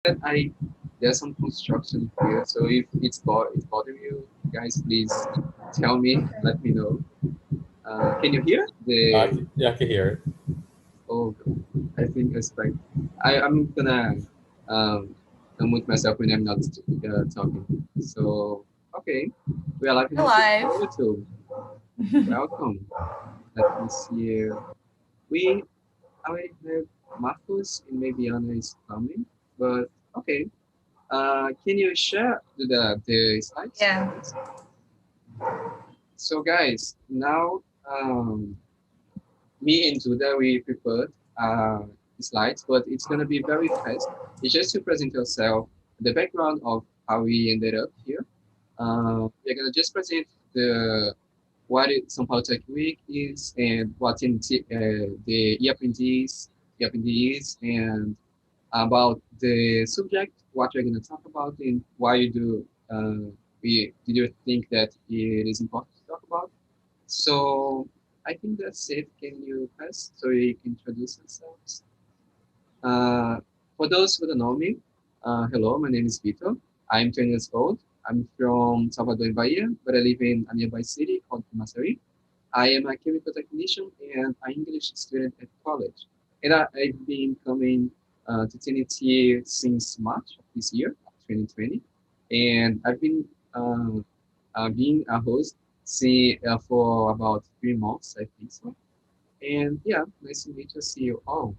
There's some construction here, so if it's bothering you guys, please tell me, let me know. Can you hear the? Yeah, I can hear it. Oh, I think it's like I'm gonna um unmute myself when I'm not talking. So okay, we are live in We're live. YouTube. Welcome. Let me see. We already have Marcos and maybe Anna is coming, but okay. Can you share the slides, Yeah. please? So guys, now me and Judah we prepared slides, but it's gonna be very fast. It's just to present yourself, the background of how we ended up here. We're gonna just present the what São Paulo Tech Week is and what the EAPRENDIZ is, and about the subject, what we're going to talk about, and why you do did you think that it is important to talk about. So I think that's it. Can you pass so you can introduce yourselves? Uh, for those who don't know me, hello, my name is Vito. I'm 20 years old. I'm from Salvador, Bahia, but I live in a nearby city called Masari. I am a chemical technician and an English student at college. And I've been coming to TNT since March of this year, 2020. And I've been being a host for about 3 months, I think so. And yeah, nice to meet you. See you all.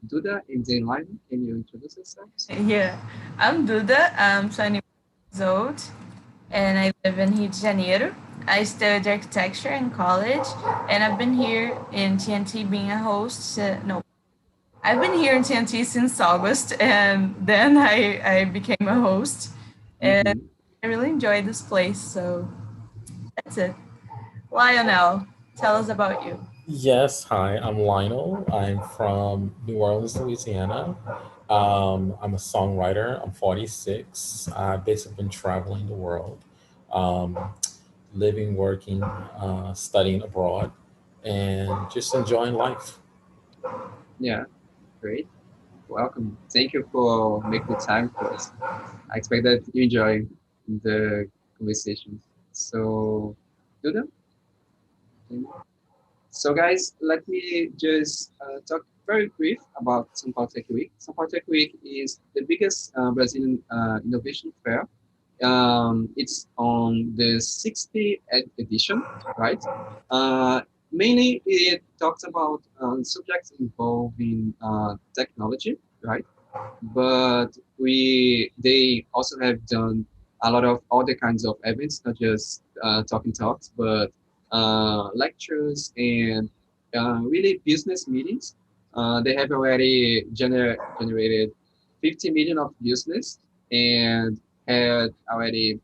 Duda and then Lino, can you introduce yourselves? Yeah. I'm Duda. I'm 21 years old and I live in Rio de Janeiro. I studied architecture in college and I've been here in TNT being a host. No, I've been here in TNT since August and then I became a host and Mm-hmm. I really enjoy this place. So that's it. Lionel, tell us about you. Yes, hi, I'm Lionel. I'm from New Orleans, Louisiana. I'm a songwriter. I'm 46. I've basically been traveling the world, um, living, working, studying abroad, and just enjoying life. Yeah, great. Welcome. Thank you for making the time for us. I expect that you enjoy the conversation. So, do them. So, guys, let me just talk very brief about São Paulo Tech Week. São Paulo Tech Week is the biggest Brazilian innovation fair. It's on the 60th edition, right? Uh, Mainly, it talks about subjects involving technology, right? But they also have done a lot of other kinds of events, not just talking talks, but lectures and really business meetings. They have already generated 50 million of business and had already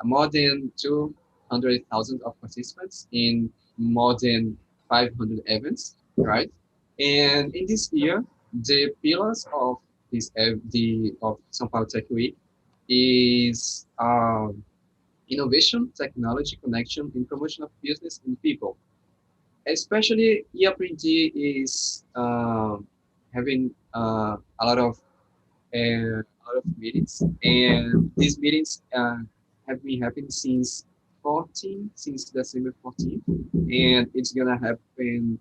more than 200,000 of participants in more than 500 events, right? And in this year, the pillars of the of São Paulo Tech Week is innovation, technology, connection, and promotion of business and people. Especially EAPRENDI is having a lot of meetings, and these meetings have been happening since December 14th, and it's gonna happen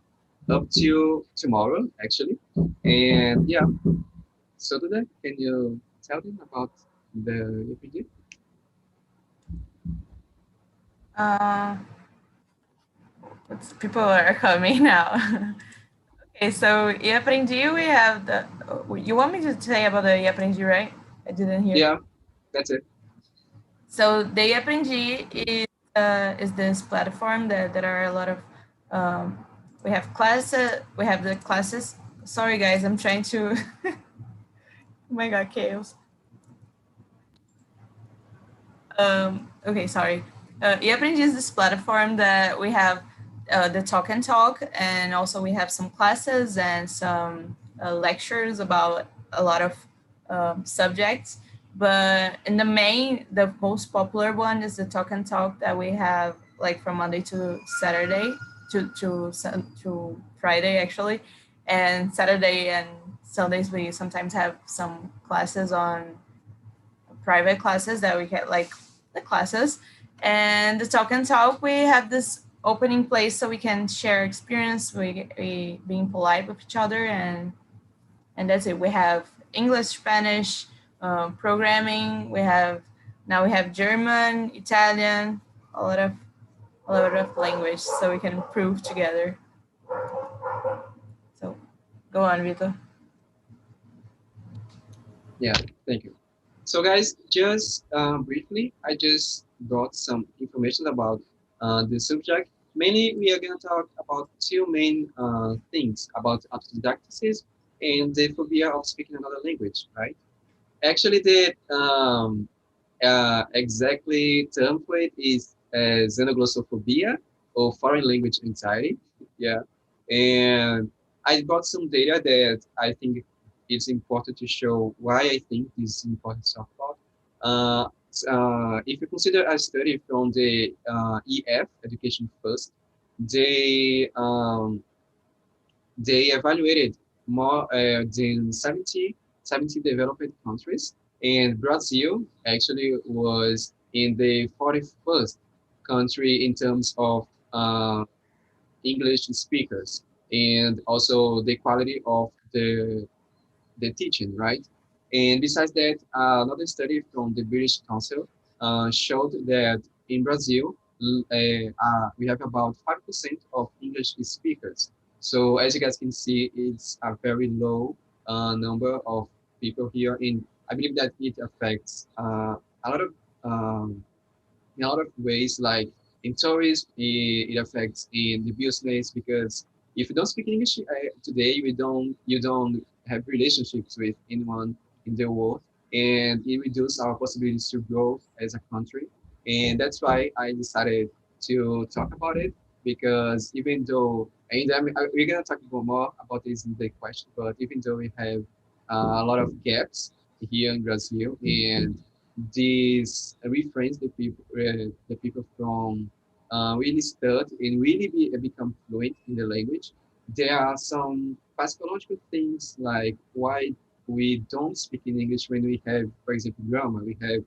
up to tomorrow actually. And yeah, so today, can you tell them about the EPG? Uh, People are coming now. Okay, so e aprendi, we have the. You want me to say about the e aprendi, right? I didn't hear. Yeah, that's it. So the e aprendi is this platform that there are a lot of. Um, we have classes. We have the classes. Sorry, guys, I'm trying to. Oh my god, chaos. Okay, sorry. E-Aprendi is this platform that we have the talk and talk, and also we have some classes and some lectures about a lot of subjects. But in the most popular one is the talk and talk that we have like from Monday to Saturday to Friday actually, and Saturday and Sundays we sometimes have some classes on private classes that we get like the classes. And the talk and talk, we have this opening place so we can share experience, we being polite with each other, and that's it. We have English, Spanish, programming. We have German, Italian, a lot of language, so we can improve together. So go on, Vito. Yeah, thank you. So guys, just briefly, I just brought some information about the subject. Mainly, we are going to talk about two main things about autodidacticism and the phobia of speaking another language, right? Actually, the exactly term for it is xenoglossophobia or foreign language anxiety. Yeah, and I got some data that I think it's important to show why I think this is important to talk about. If you consider a study from the EF Education First, they they evaluated more than 70 developed countries, and Brazil actually was in the 41st country in terms of English speakers and also the quality of the teaching, right? And besides that, another study from the British Council showed that in Brazil, we have about 5% of English speakers. So as you guys can see, it's a very low number of people here. And I believe that it affects a lot of in a lot of ways, like in tourism, it affects in the business because if you don't speak English today, you don't have relationships with anyone in the world, and it reduces our possibilities to grow as a country. And that's why I decided to talk about it because even though, and we're gonna talk about more about this in the question, but even though we have a lot of gaps here in Brazil and this refrains the people from really start and really become fluent in the language. There are some psychological things like why we don't speak in English when we have, for example, grammar. We have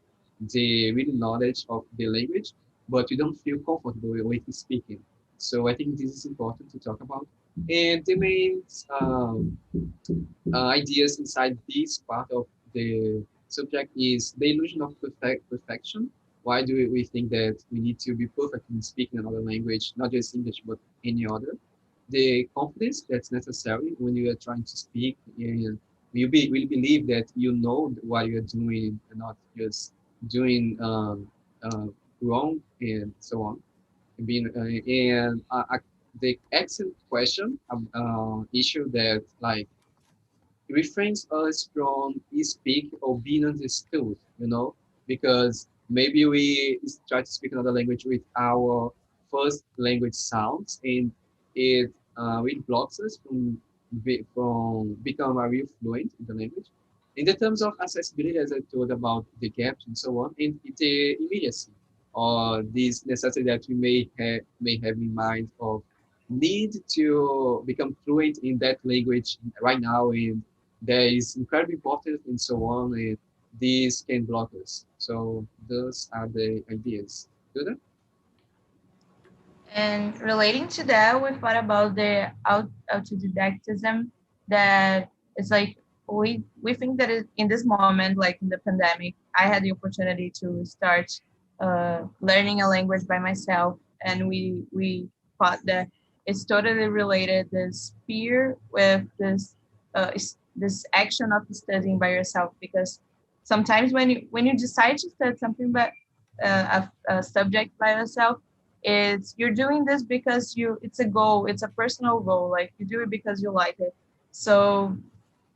the real knowledge of the language, but we don't feel comfortable with speaking. So I think this is important to talk about. And the main ideas inside this part of the subject is the illusion of perfection. Why do we think that we need to be perfect in speaking another language, not just English, but any other? The confidence that's necessary when you are trying to speak, and will believe that you know what you're doing and not just doing wrong and so on. Being, the excellent question issue that like refrains us from speak or being understood, because maybe we try to speak another language with our first language sounds, and it really blocks us from become a real fluent in the language. In the terms of accessibility, as I told about the gaps and so on, and the immediacy or this necessity that we may have in mind of need to become fluent in that language right now, and there is incredibly important and so on, and these can block us. So those are the ideas. Do that? And relating to that, we thought about the autodidactism, that it's like we think that in this moment, like in the pandemic, I had the opportunity to start learning a language by myself, and we thought that it's totally related, this fear with this action of studying by yourself, because sometimes when you decide to study something but a subject by yourself, you're doing this because it's a goal, it's a personal goal, like you do it because you like it. So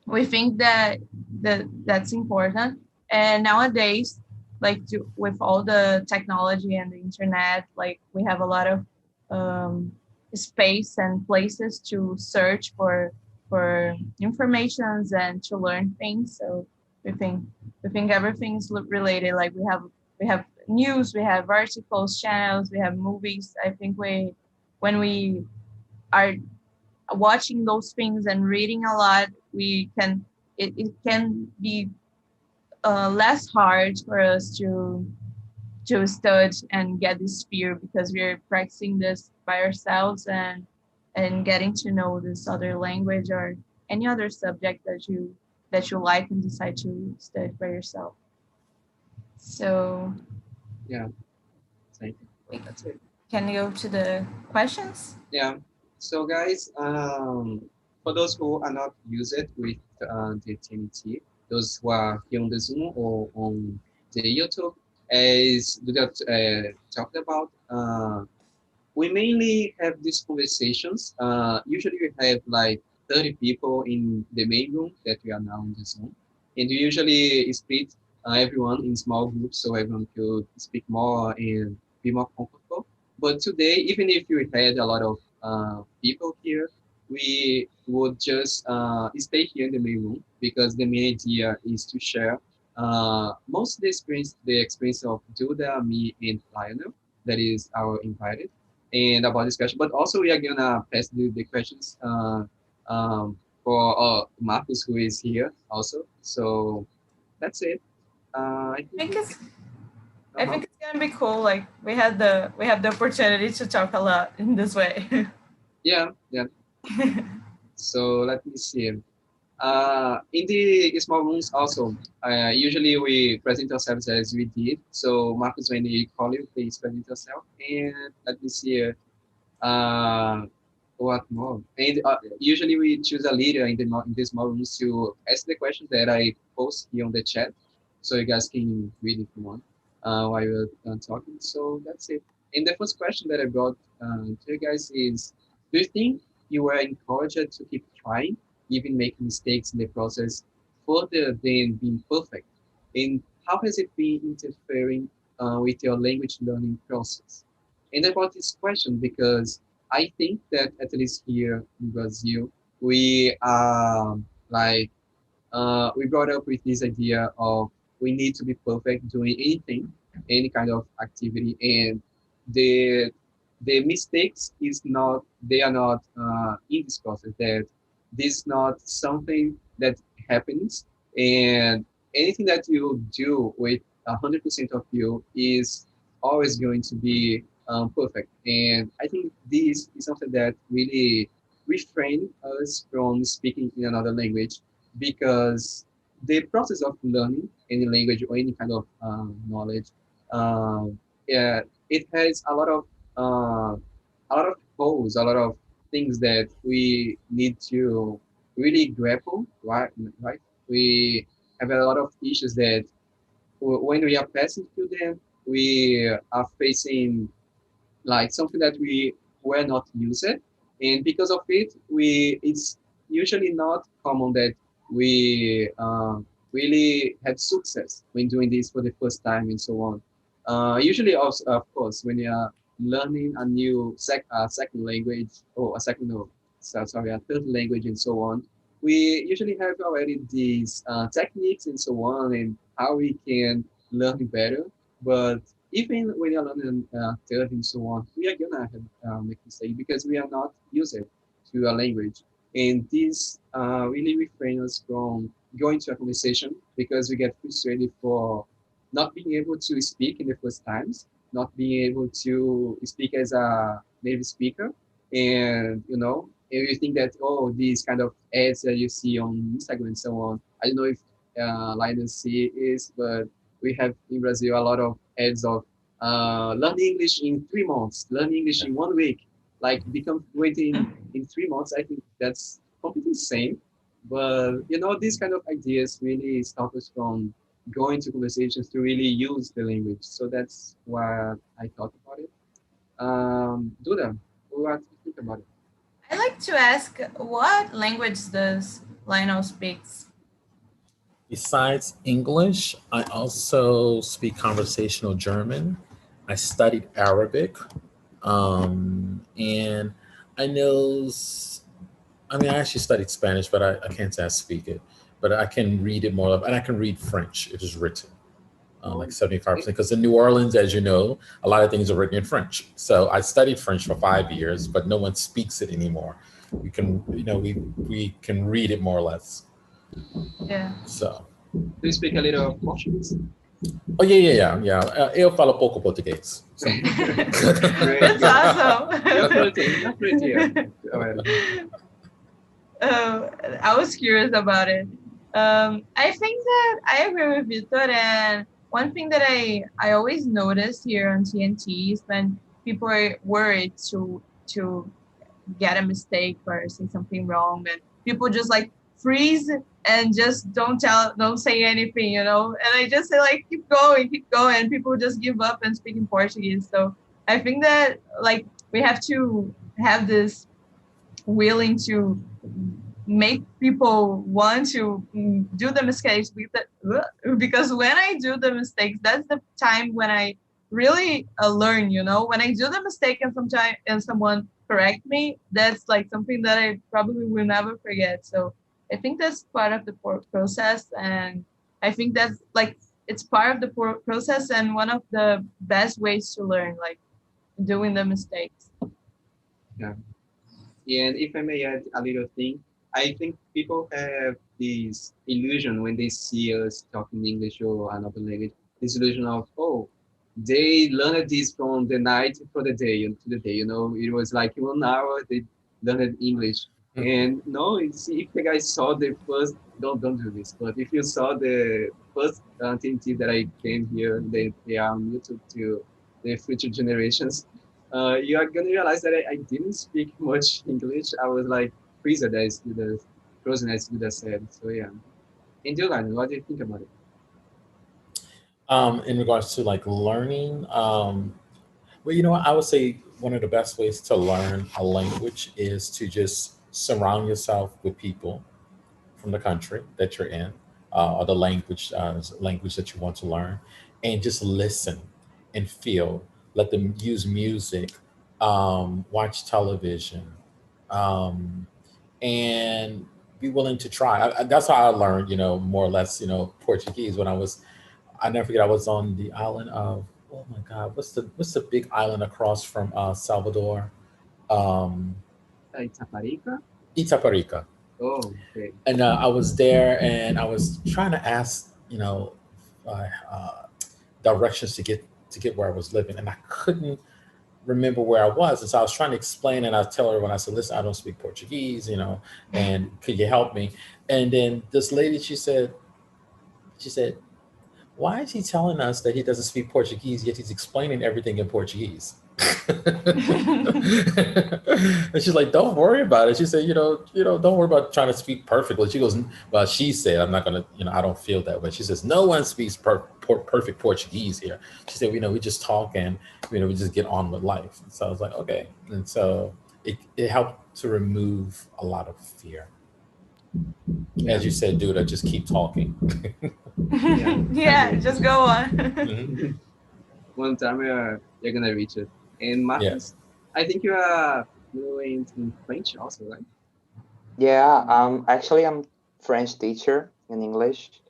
we think that's important. And nowadays, like with all the technology and the internet, like we have a lot of um, space and places to search for informations and to learn things. So we think we think everything's related. Like we have news, we have articles, channels, we have movies. I think when we are watching those things and reading a lot, it can be less hard for us to study and get this fear because we're practicing this by ourselves and getting to know this other language or any other subject that you like and decide to study by yourself. So Yeah, thank you. we That's it. can go to the questions. Yeah. So guys, for those who are not used with the TNT, those who are here on the Zoom or on the YouTube, as we got talked about, we mainly have these conversations. Usually we have like 30 people in the main room that we are now in the Zoom. And we usually split everyone in small groups so everyone could speak more and be more comfortable. But today, even if we had a lot of people here, we would just stay here in the main room because the main idea is to share most of the experience of Duda, me, and Lionel, that is our invited and about this question. But also we are gonna pass the questions for Marcus who is here also. So that's it. I I think think we it's can. I Uh-huh. think it's gonna be cool. Like we have the opportunity to talk a lot in this way. Yeah, yeah. So let me see. In the small rooms also, usually we present ourselves as we did. So Marcus, when you call you, please present yourself. And let me see. Uh, what more? And usually we choose a leader in in these rooms to ask the questions that I post here on the chat, so you guys can read if you want while we're talking. So that's it. And the first question that I brought to you guys is: do you think you were encouraged to keep trying, even making mistakes in the process, further than being perfect? And how has it been interfering with your language learning process? And I brought this question because I think that at least here in Brazil, we are like we brought up with this idea of we need to be perfect doing anything, any kind of activity, and the the mistakes is not they are not in this process. That this is not something that happens, and anything that you do with 100% of you is always going to be perfect. And I think this is something that really refrain us from speaking in another language because the process of learning any language or any kind of knowledge, yeah, it has a lot of holes, a lot of things that we need to really grapple, right? Right? We have a lot of issues that when we are passing through them, we are facing like something that we were not used, and because of it we it's usually not common that we really had success when doing this for the first time and so on. Usually also, of course, when you are learning a new second language or a second no, sorry, a third language and so on, we usually have already these techniques and so on and how we can learn better. But even when you're learning third and so on, we are gonna have make mistakes because we are not used to a language, and this really refrain us from going to a conversation because we get frustrated for not being able to speak in the first times, not being able to speak as a native speaker, and if you think that these kind of ads that you see on Instagram and so on. I don't know if Linus see is, but we have in Brazil a lot of ads of learn English in 3 months, learn English Yeah. in 1 week, like become fluent in 3 months. I think that's completely insane. But these kind of ideas really stop us from going to conversations to really use the language. So that's why I thought about it. Duda, what do you think about it? I like to ask, what language does Lionel speaks? Besides English, I also speak conversational German. I studied Arabic. And I know, I mean, I actually studied Spanish, but I can't say I speak it. But I can read it more, and I can read French. It is written. Like Oh, great. 75%. Because in New Orleans, as you know, a lot of things are written in French. So I studied French for 5 years, but no one speaks it anymore. we can, we can read it more or less. Yeah. So, Do you speak a little of Portuguese? oh yeah, yeah, yeah, yeah. Eu falo pouco português. So. Great, That's great. You're awesome. flirting. You're flirting here. Go ahead. Um, I was curious about it. I think that I agree with Victor, and one thing that I always notice here on TNT is when people are worried to get a mistake or say something wrong, and people just like freeze and just don't say anything, you know. And I just say like keep going, and people just give up and speak in Portuguese. So I think that like we have to have this willing to make people want to do the mistakes because when I do the mistakes, that's the time when I really learn. You know, when I do the mistake and sometimes and someone correct me, that's like something that I probably will never forget. So I think that's part of the process, and I think that's like it's part of the process and one of the best ways to learn, like doing the mistakes. Yeah. And if I may add a little thing, I think people have this illusion when they see us talking English or another language, this illusion of, oh, they learned this from the night for the day and to the day, you know, it was like 1 hour they learned English. And no, it's, if the guy saw the first, don't do this, but if you saw the first TNT that I came here, they are on YouTube to the future generations, you are gonna realize that I didn't speak much English. I was like freezer as the frozen as Buddha said. So yeah. And Dylan, what do you think about it? In regards to like learning, well, I would say one of the best ways to learn a language is to just surround yourself with people from the country that you're in, or the language that you want to learn, and just listen and feel. Let them use music, watch television, um, and be willing to try. That's how I learned, more or less, Portuguese when I was. I never forget. I was on the island of, oh my God, what's the big island across from Salvador? Um, Itaparica? Itaparica. Oh, okay. And I was there, and I was trying to ask, uh, uh, directions to get where I was living, and I couldn't remember where I was, and so I was trying to explain, and I tell her when I said, "Listen, I don't speak Portuguese, and could you help me?" And then this lady, she said, why is he telling us that he doesn't speak Portuguese, yet he's explaining everything in Portuguese? And she's like, "Don't worry about it." She said, "Don't worry about trying to speak perfectly." She goes, "Well," she said, "I'm not gonna, I don't feel that way." She says, "No one speaks perfect Portuguese here." She said, "We just talk and we just get on with life." And so I was like, "Okay," and so it helped to remove a lot of fear. Yeah. As you said, dude, I just keep talking. Yeah. Yeah, Agree. just go on. Mhm. One time you're gonna reach it. And Yeah. Marcus, I think you are fluent in French also, right? Yeah, actually, I'm French teacher in English,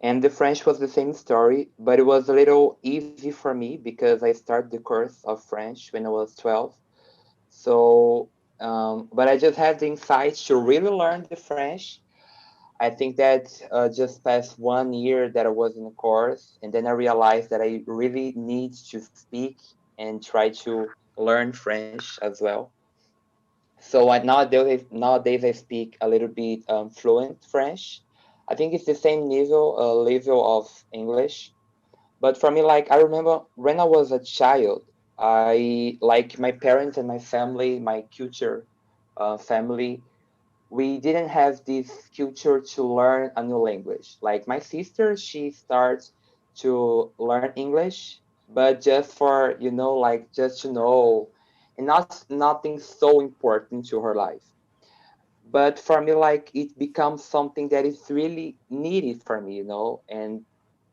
and the French was the same story, but it was a little easy for me because I started the course of French when I was 12. So, but I just had the insight to really learn the French. I think that just past 1 year that I was in the course, and then I realized that I really need to speak and try to learn French as well. So nowadays I speak a little bit fluent French. I think it's the same level of English. But for me, like I remember when I was a child, I like my parents and my family, my culture, family. We didn't have this culture to learn a new language. Like my sister, she starts to learn English, but just for like just to know, and not nothing so important to her life. But for me, like it becomes something that is really needed for me, and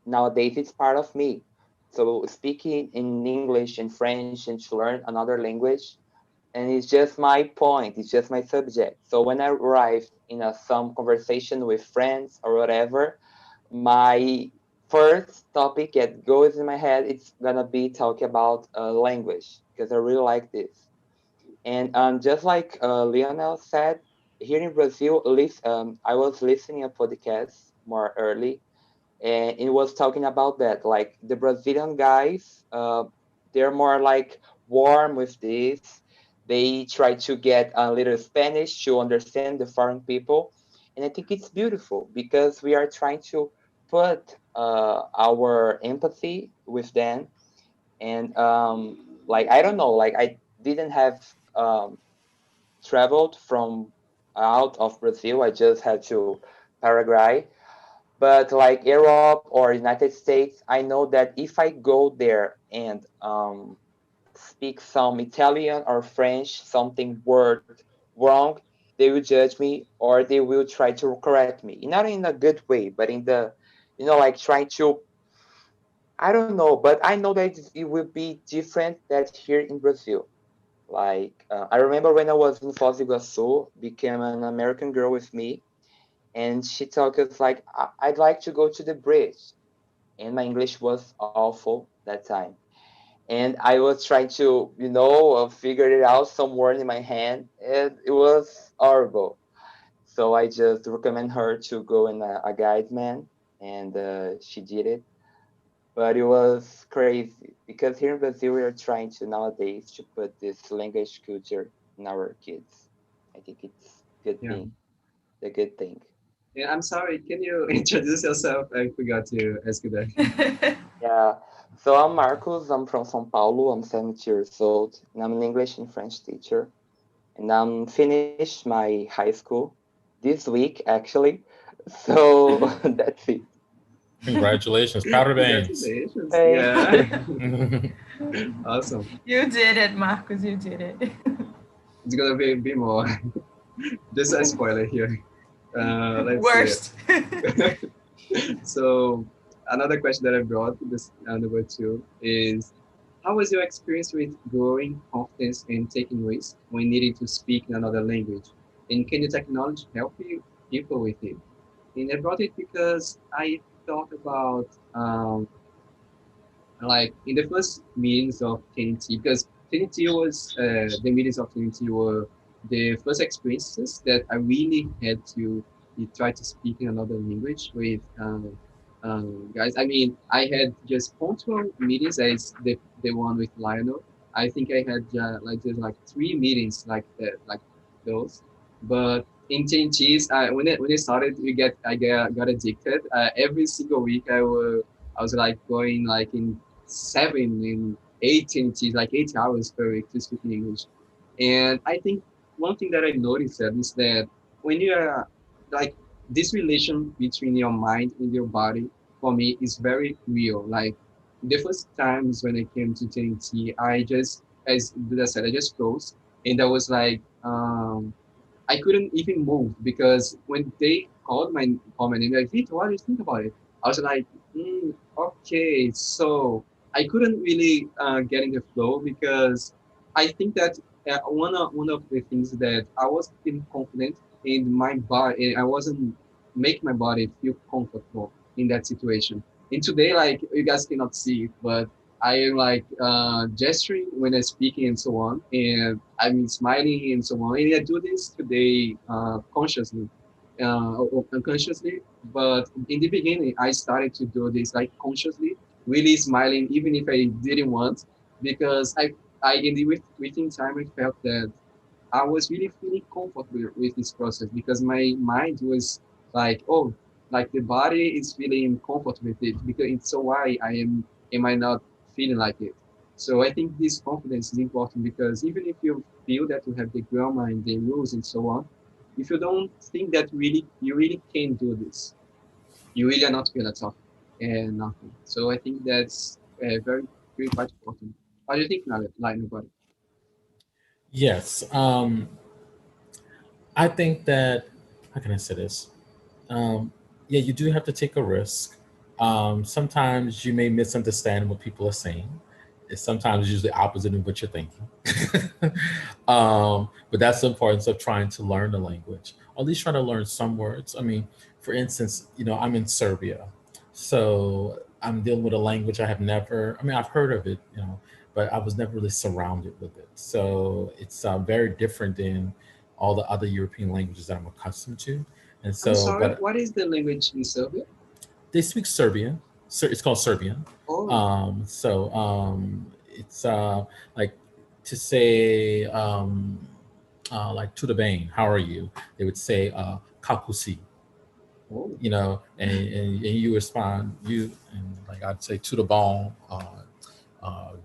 nowadays it's part of me. So speaking in English and French and to learn another language, and it's just my point, it's just my subject. So when I arrive in some conversation with friends or whatever, my first topic that goes in my head, it's gonna be talking about language because I really like this. And just like Lionel said, here in Brazil, I was listening a podcast more early, and it was talking about that. Like the Brazilian guys, they're more like warm with this. They try to get a little Spanish to understand the foreign people, and I think it's beautiful because we are trying to put our empathy with them. And like I don't know, like I didn't have traveled from out of Brazil. I just had to Paraguay, but like Europe or United States, I know that if I go there and speak some Italian or French, something word wrong, they will judge me or they will try to correct me. Not in a good way, but in the, like trying to, I don't know, but I know that it will be different that here in Brazil. Like I remember when I was in Foz do Iguaçu, became an American girl with me, and she told us like, I'd like to go to the bridge," and my English was awful that time. And I was trying to, figure it out, some word in my hand, and it was horrible. So I just recommend her to go in a guide man, and she did it. But it was crazy because here in Brazil we are trying to nowadays to put this language culture in our kids. I think it's good Yeah. thing, the good thing. Yeah, I'm sorry. Can you introduce yourself? I forgot to ask you that. Yeah. So I'm Marcos. I'm from São Paulo. I'm 70 years old, and I'm an English and French teacher. And I'm finished my high school this week, actually. So that's it. Congratulations, Powder Banks. Congratulations. Thank Yeah. you. Awesome. You did it, Marcos. You did it. It's gonna be more. Just a spoiler here. Let's see. Worst. So another question that I brought, this number two, is how was your experience with growing confidence and taking risks when needing to speak in another language? And can the technology help you people with it? And I brought it because I thought about like in the first meetings of TNT, because TNT was the meetings of TNT were the first experiences that I really had to try to speak in another language with guys. I mean, I had just punctual meetings as the one with Lionel. I think I had like just like three meetings like that, like those. But in TNTs, when it started, got addicted. Every single week, I was like going like in 7 and 8 like 8 hours per week to speak in English. And I think one thing that I noticed that is that when you are like this relation between your mind and your body for me is very real. Like the first times when I came to TNT, I just, as Buddha said, I just froze, and I was like, I couldn't even move because when they called my name, like, Vito, what do you think about it? I was like, okay. So I couldn't really get in the flow because I think that one of the things that I wasn't feeling confident in my body, I wasn't making my body feel comfortable in that situation. And today, like you guys cannot see it, but I am like gesturing when I'm speaking and so on, and I'm smiling and so on. And I do this today consciously, or unconsciously. But in the beginning, I started to do this like consciously, really smiling, even if I didn't want, because within time I felt that I was really feeling comfortable with this process because my mind was like, oh, like the body is feeling comfortable with it because it's so why am I not feeling like it? So I think this confidence is important because even if you feel that you have the grammar and the rules and so on, if you don't think that really you really can do this, you really are not gonna talk and nothing. So I think that's very, very quite important. What do you think, like nobody? Yes. I think that, how can I say this? Um, yeah, you do have to take a risk. Sometimes you may misunderstand what people are saying. It's sometimes usually opposite of what you're thinking. But that's the importance of trying to learn the language, or at least trying to learn some words. I mean, for instance, I'm in Serbia, so I'm dealing with a language I have never. I mean, I've heard of it, but I was never really surrounded with it. So it's very different than all the other European languages that I'm accustomed to. And I'm so, sorry, but what is the language in Serbia? they speak Serbian. It's called Serbian. Oh, It's like to say like to the bane, how are you? They would say kakusi, oh, and you respond and like I'd say to the bone,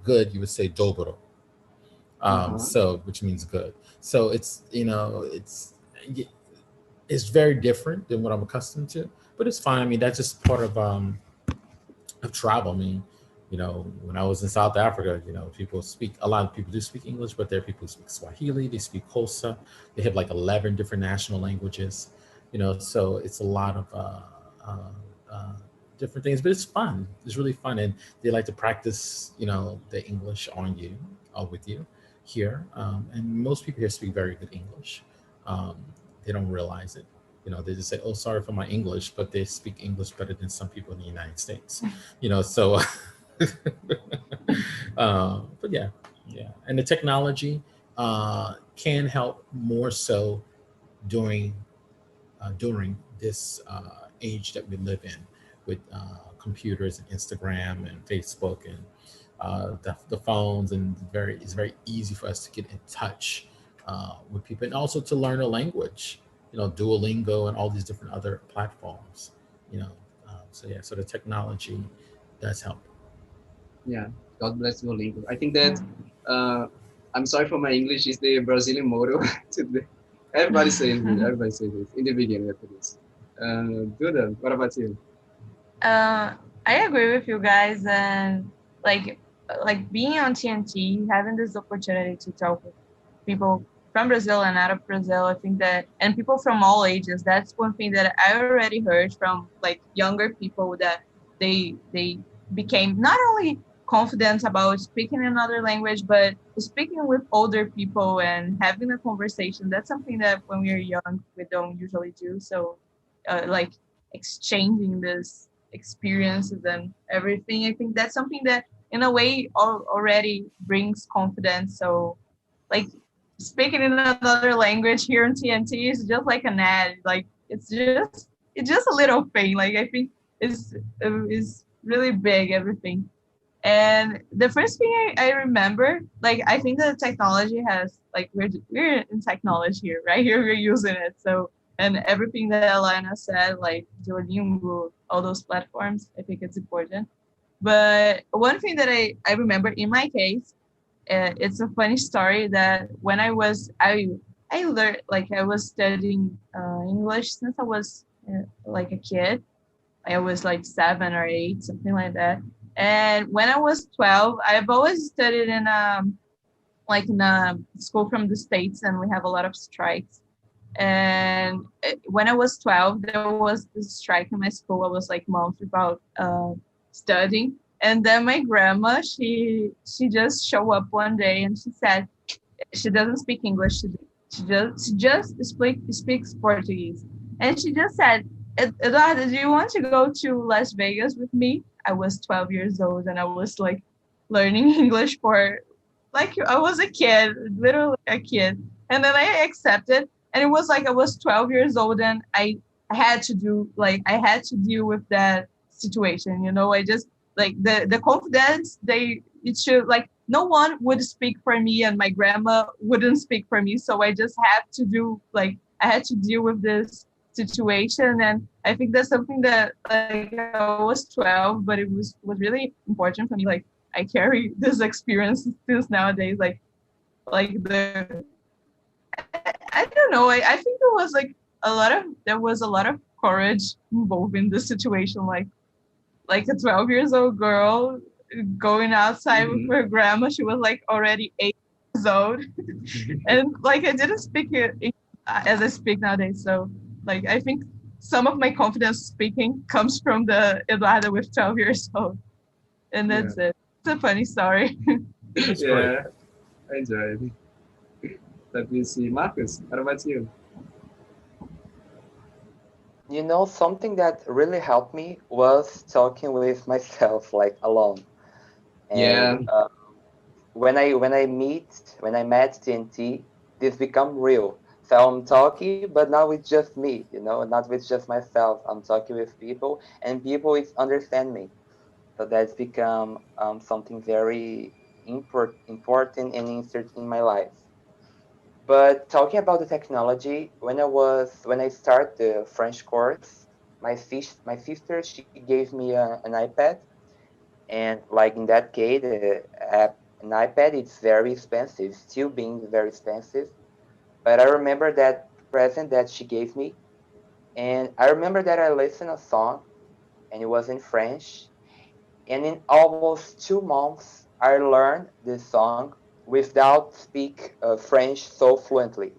good. You would say dobro, uh-huh. so which means good. So it's very different than what I'm accustomed to, but it's fine. I mean, that's just part of travel. I mean, when I was in South Africa, people speak, a lot of people do speak English, but there are people who speak Swahili, they speak Xhosa, they have like 11 different national languages, so it's a lot of uh, different things, but it's fun. It's really fun. And they like to practice, the English on you, with you here. And most people here speak very good English. Um, they don't realize it. They just say, "Oh, sorry for my English," but they speak English better than some people in the United States. So, but yeah, yeah. And the technology can help more so during during this age that we live in, with computers and Instagram and Facebook and the phones, and it's very easy for us to get in touch with people, and also to learn a language. Duolingo and all these different other platforms. You know, so yeah, so the technology does help. Yeah, God bless you, Lino. I think that uh, I'm sorry for my English is the Brazilian motto today. Everybody says it. Everybody says it in the beginning after this. Duda, what about you? Uh, I agree with you guys, and like like being on TNT, having this opportunity to talk with people from Brazil and out of Brazil, I think that, and people from all ages, that's one thing that I already heard from like younger people, that they became not only confident about speaking another language, but speaking with older people and having a conversation. That's something that when we're young we don't usually do. So like exchanging this experiences and everything, I think that's something that in a way already brings confidence. So like speaking in another language here in TNT is just like an ad. Like it's just a little thing. Like I think is really big everything. And the first thing I remember, like I think the technology has like we're in technology here, right? Here we're using it. So and everything that Alana said, like Duolingo, all those platforms, I think it's important. But one thing that I remember in my case, it's a funny story that when I learned, like I was studying English since I was like a kid. I was like 7 or 8, something like that. And when I was 12, I've always studied in like in a school from the States, and we have a lot of strikes. And when I was 12, there was this strike in my school. I was like months without studying. And then my grandma, she just showed up one day and she said, she doesn't speak English. She just speaks Portuguese. And she just said, Eduardo, do you want to go to Las Vegas with me? I was 12 years old and I was like learning English for like I was a kid, literally a kid. And then I accepted. And it was like I was 12 years old and I had to do like I had to deal with that situation. I just like the confidence it should like no one would speak for me and my grandma wouldn't speak for me. So I just had to do like I had to deal with this situation. And I think that's something that like I was 12, but it was really important for me. Like I carry this experience since nowadays. Like I don't know. I think there was like there was a lot of courage involved in this situation. Like a 12 years old girl going outside with Mm-hmm. her grandma. She was like already 8 years old, and like I didn't speak it as I speak nowadays. So like I think some of my confidence speaking comes from the Eduardo with 12 years old, and Yeah, that's it. It's a funny story. That's great. yeah, I enjoyed. Let me see, Marcus. What about you? Something that really helped me was talking with myself, like alone. And Yeah, when I met TNT, this become real. So I'm talking, but now it's just me, not with just myself. I'm talking with people, and people is understand me. So that's become something very important and insert in my life. But talking about the technology, when I start the French course, my sister, she gave me an iPad, and like in that case, an iPad it's very expensive, still being very expensive. But I remember that present that she gave me, and I remember that I listened a song, and it was in French, and in almost 2 months, I learned this song without speak French so fluently,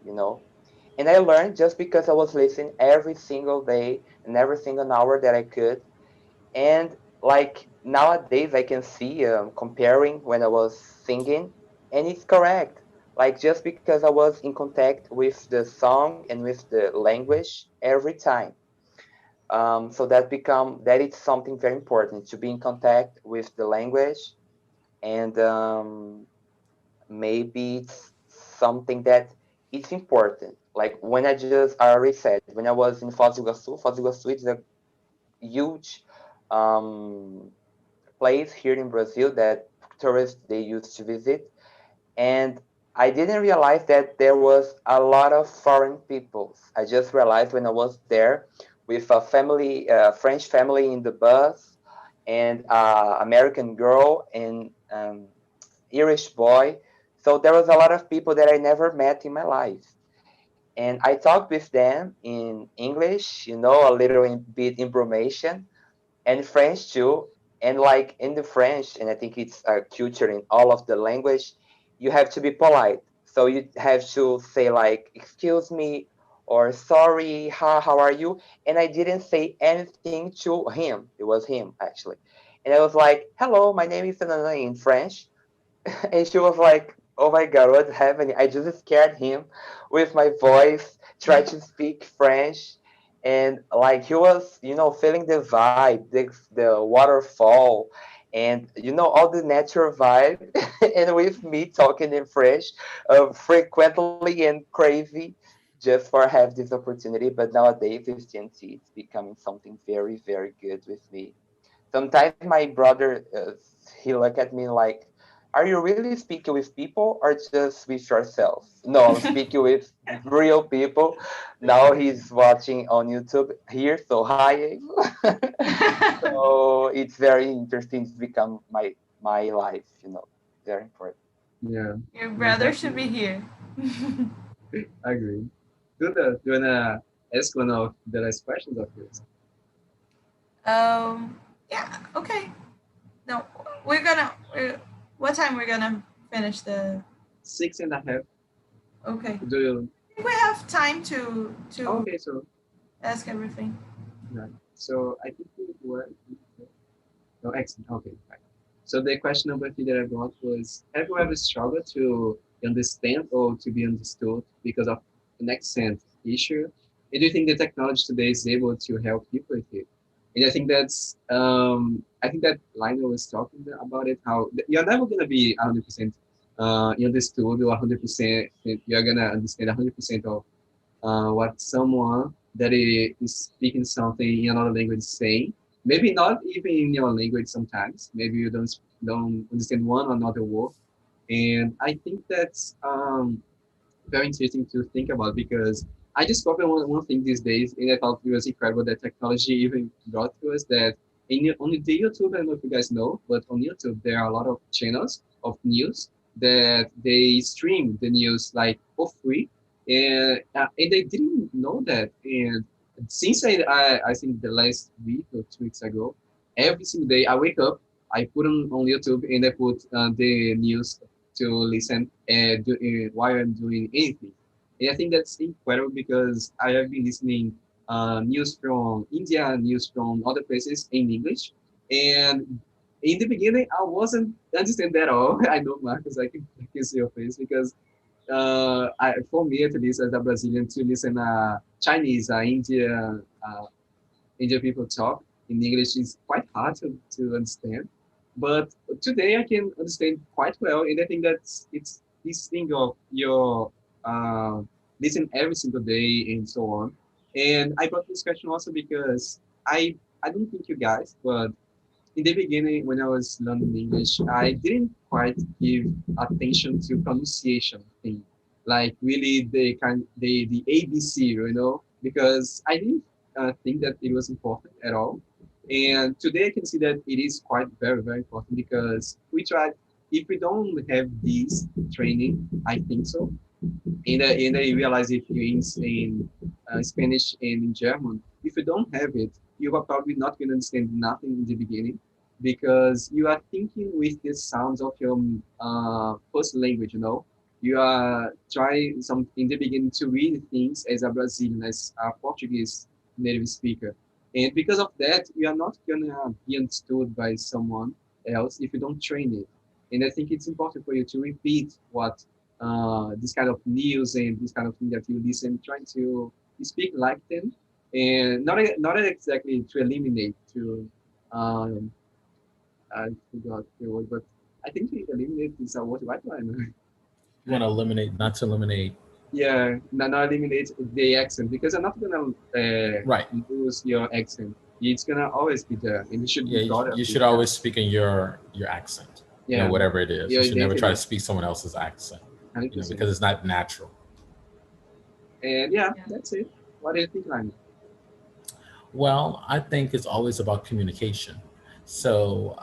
And I learned just because I was listening every single day and every single hour that I could. And like nowadays, I can see comparing when I was singing, and it's correct. Like just because I was in contact with the song and with the language every time. So that it's something very important to be in contact with the language, and maybe it's something that it's important. Like when I already said, when I was in Foz do Iguaçu is a huge um, place here in Brazil that tourists they used to visit, and I didn't realize that there was a lot of foreign peoples. I just realized when I was there with a family, French family in the bus, and American girl and Irish boy. So there was a lot of people that I never met in my life. And I talked with them in English, a little bit information, and French too. And like in the French, and I think it's a culture in all of the language, you have to be polite. So you have to say like, "Excuse me," or "Sorry, how are you?" And I didn't say anything to him. It was him actually, and I was like, "Hello, my name is Tanana" in French, and she was like, "Oh my God, what's happening?" I just scared him with my voice, tried to speak French, and like he was, feeling the vibe, the waterfall, and all the natural vibe, and with me talking in French, frequently and crazy, just for have this opportunity. But nowadays with TNT, it's becoming something very, very good with me. Sometimes my brother, he look at me like, "Are you really speaking with people or just with yourself?" No, I'm speaking with real people. Now he's watching on YouTube here, so hi. So it's very interesting. It's become my life, very important. Yeah, Your most brother should be definitely. here. I agree. Good. Do you wanna ask one of the last questions of yours? um, yeah, okay. No, what time we're gonna finish the? 6.5. Okay, Do you? I think we have time to Okay, so ask everything. right. So I think we were. No, excellent. Okay, right. So the question number three that I got was: have you ever struggled to understand or to be understood because of an accent issue? And do you think the technology today is able to help people with it? And I think that Lino was talking about it. How you're never gonna be 100% understood or 100% you're gonna understand 100% of what someone that is speaking something in another language is saying. Maybe not even in your language sometimes. Maybe you don't understand one or another word. And I think that's very interesting to think about because I discovered one thing these days, and I thought it was incredible that technology even brought to us that on the YouTube, I don't know if you guys know, but on YouTube there are a lot of channels of news that they stream the news like for free, and they didn't know that. And since I think the last week or 2 weeks ago, every single day I wake up, I put on YouTube and I put the news to listen while I'm doing anything. And I think that's incredible because I have been listening news from India, news from other places in English. And in the beginning, I wasn't understand at all. I know, Marcus, I can see your face because for me, at least as a Brazilian, to listen Chinese, India people talk in English is quite hard to understand. But today I can understand quite well, and I think that's it's this thing of your uh, listen every single day and so on. And I brought this question also because I don't think you guys, but in the beginning when I was learning English, I didn't quite give attention to pronunciation thing, like really the ABC, because I didn't think that it was important at all. And today I can see that it is quite very very important because we try. If we don't have this training, I think so, and I realize if you're in Spanish and in German, if you don't have it, you are probably not going to understand nothing in the beginning because you are thinking with the sounds of your first language, You are trying some in the beginning to read things as a Brazilian, as a Portuguese native speaker. And because of that, you are not going to be understood by someone else if you don't train it. And I think it's important for you to repeat what this kind of news and this kind of thing that you listen, trying to speak like them, and not exactly to eliminate to I forgot the word, but I think to eliminate is a word right line. You want to eliminate, not to eliminate. Yeah, not eliminate the accent because I'm not gonna Right. lose your accent. It's gonna always be there, and you should be Yeah, proud of you it. should always speak in your accent. Yeah, Whatever it is, you your should never try to identity, speak someone else's accent. 100%. Because it's not natural. And yeah, Yeah. that's it. What do you think, Lani? Well, I think it's always about communication. So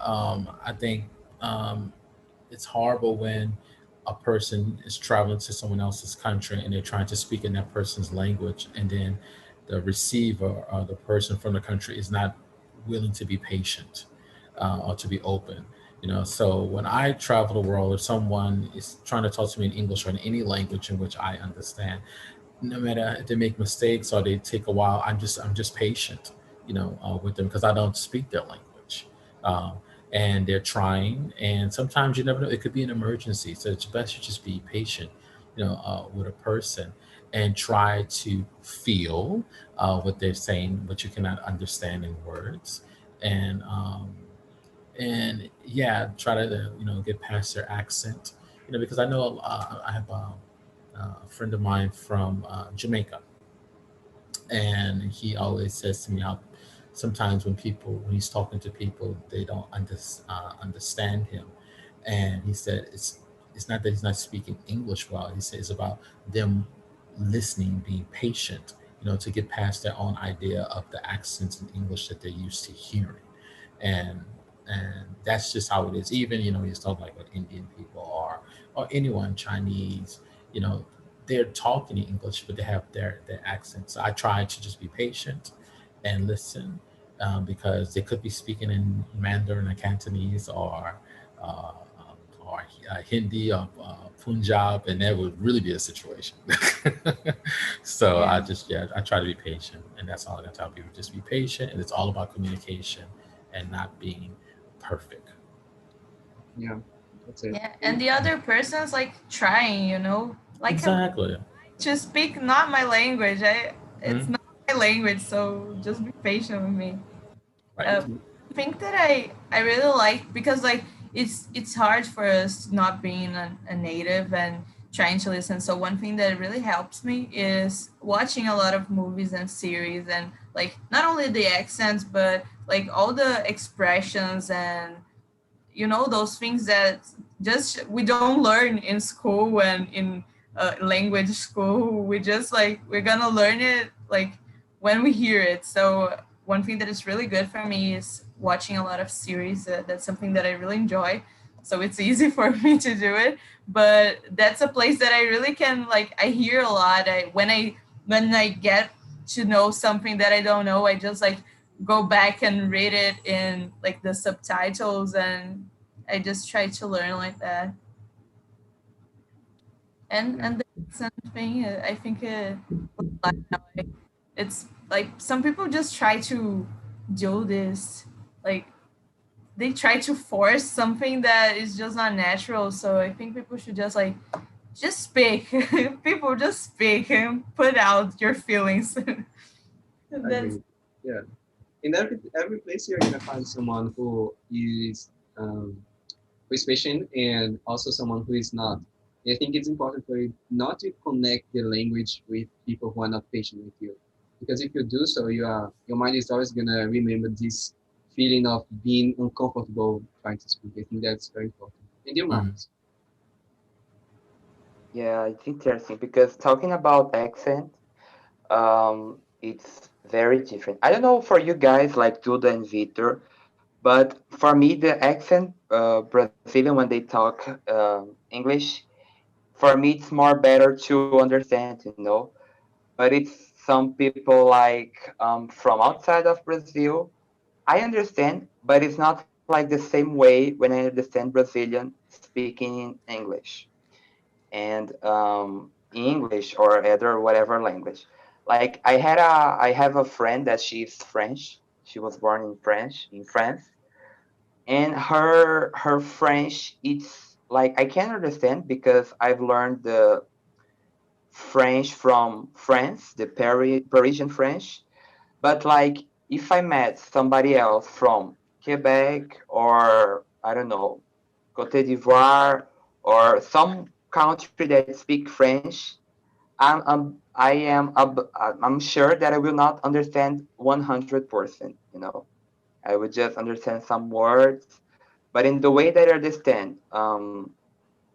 I think um, it's horrible when a person is traveling to someone else's country and they're trying to speak in that person's language, and then the receiver or the person from the country is not willing to be patient or to be open. So when I travel the world, if someone is trying to talk to me in English or in any language in which I understand, no matter if they make mistakes or they take a while, I'm just patient, with them because I don't speak their language, um, and they're trying. And sometimes you never know; it could be an emergency. So it's best to just be patient, with a person and try to feel what they're saying, but you cannot understand in words, and yeah, try to get past their accent, because I know I have a friend of mine from Jamaica, and he always says to me how sometimes when he's talking to people, they don't understand him, and he said it's not that he's not speaking English well. He said it's about them listening, being patient, to get past their own idea of the accents in English that they're used to hearing, and that's just how it is. Even he's talking like with Indian people or anyone Chinese, you know they're talking in English, but they have their accents. So I try to just be patient and listen, because they could be speaking in Mandarin or Cantonese uh, Hindi or Punjab, and that would really be a situation. So Yeah. I try to be patient, and that's all I gotta tell people. Just be patient, and it's all about communication and not being perfect. Yeah, that's it. Yeah. And And the other person's like trying, like Exactly. to speak not my language. It's Mhm. not my language, so just be patient with me. Right. Uh, mhm, thing that I really like because like it's hard for us not being a native and trying to listen. So one thing that really helps me is watching a lot of movies and series and like not only the accents but like all the expressions and those things that just we don't learn in school and in language school. We just like we're gonna learn it like when we hear it. So one thing that is really good for me is watching a lot of series. That's something that I really enjoy, so it's easy for me to do it. But that's a place that I really can like I hear a lot. When I get to know something that I don't know, I just like go back and read it in like the subtitles, and I just try to learn like that. and yeah, and the accent thing, I think like, it's like some people just try to do this, like they try to force something that is just not natural. So I think people should just like just speak. People just speak and put out your feelings. I That's agree. Yeah. In every place you're gonna find someone who is um, who is patient and also someone who is not. And I think it's important for you not to connect the language with people who are not patient with you, because if you do so, your mind is always gonna remember this feeling of being uncomfortable trying to speak. I think that's very important. And your Mm. minds. Yeah, it's interesting because talking about accent, it's very different. I don't know for you guys like Duda and Victor, but for me, the accent, Brazilian when they talk English, for me it's more better to understand, you know. But it's some people like from outside of Brazil. I understand, but it's not like the same way when I understand Brazilian speaking in English and English or other whatever language. Like I have a friend that she's French. She was born in France, and her French it's like I can understand because I've learned the French from France, the Parisian French. But like if I met somebody else from Quebec or I don't know, Cote d'Ivoire or some country that speak French, I'm sure that I will not understand 100%. You know, I would just understand some words, but in the way that I understand,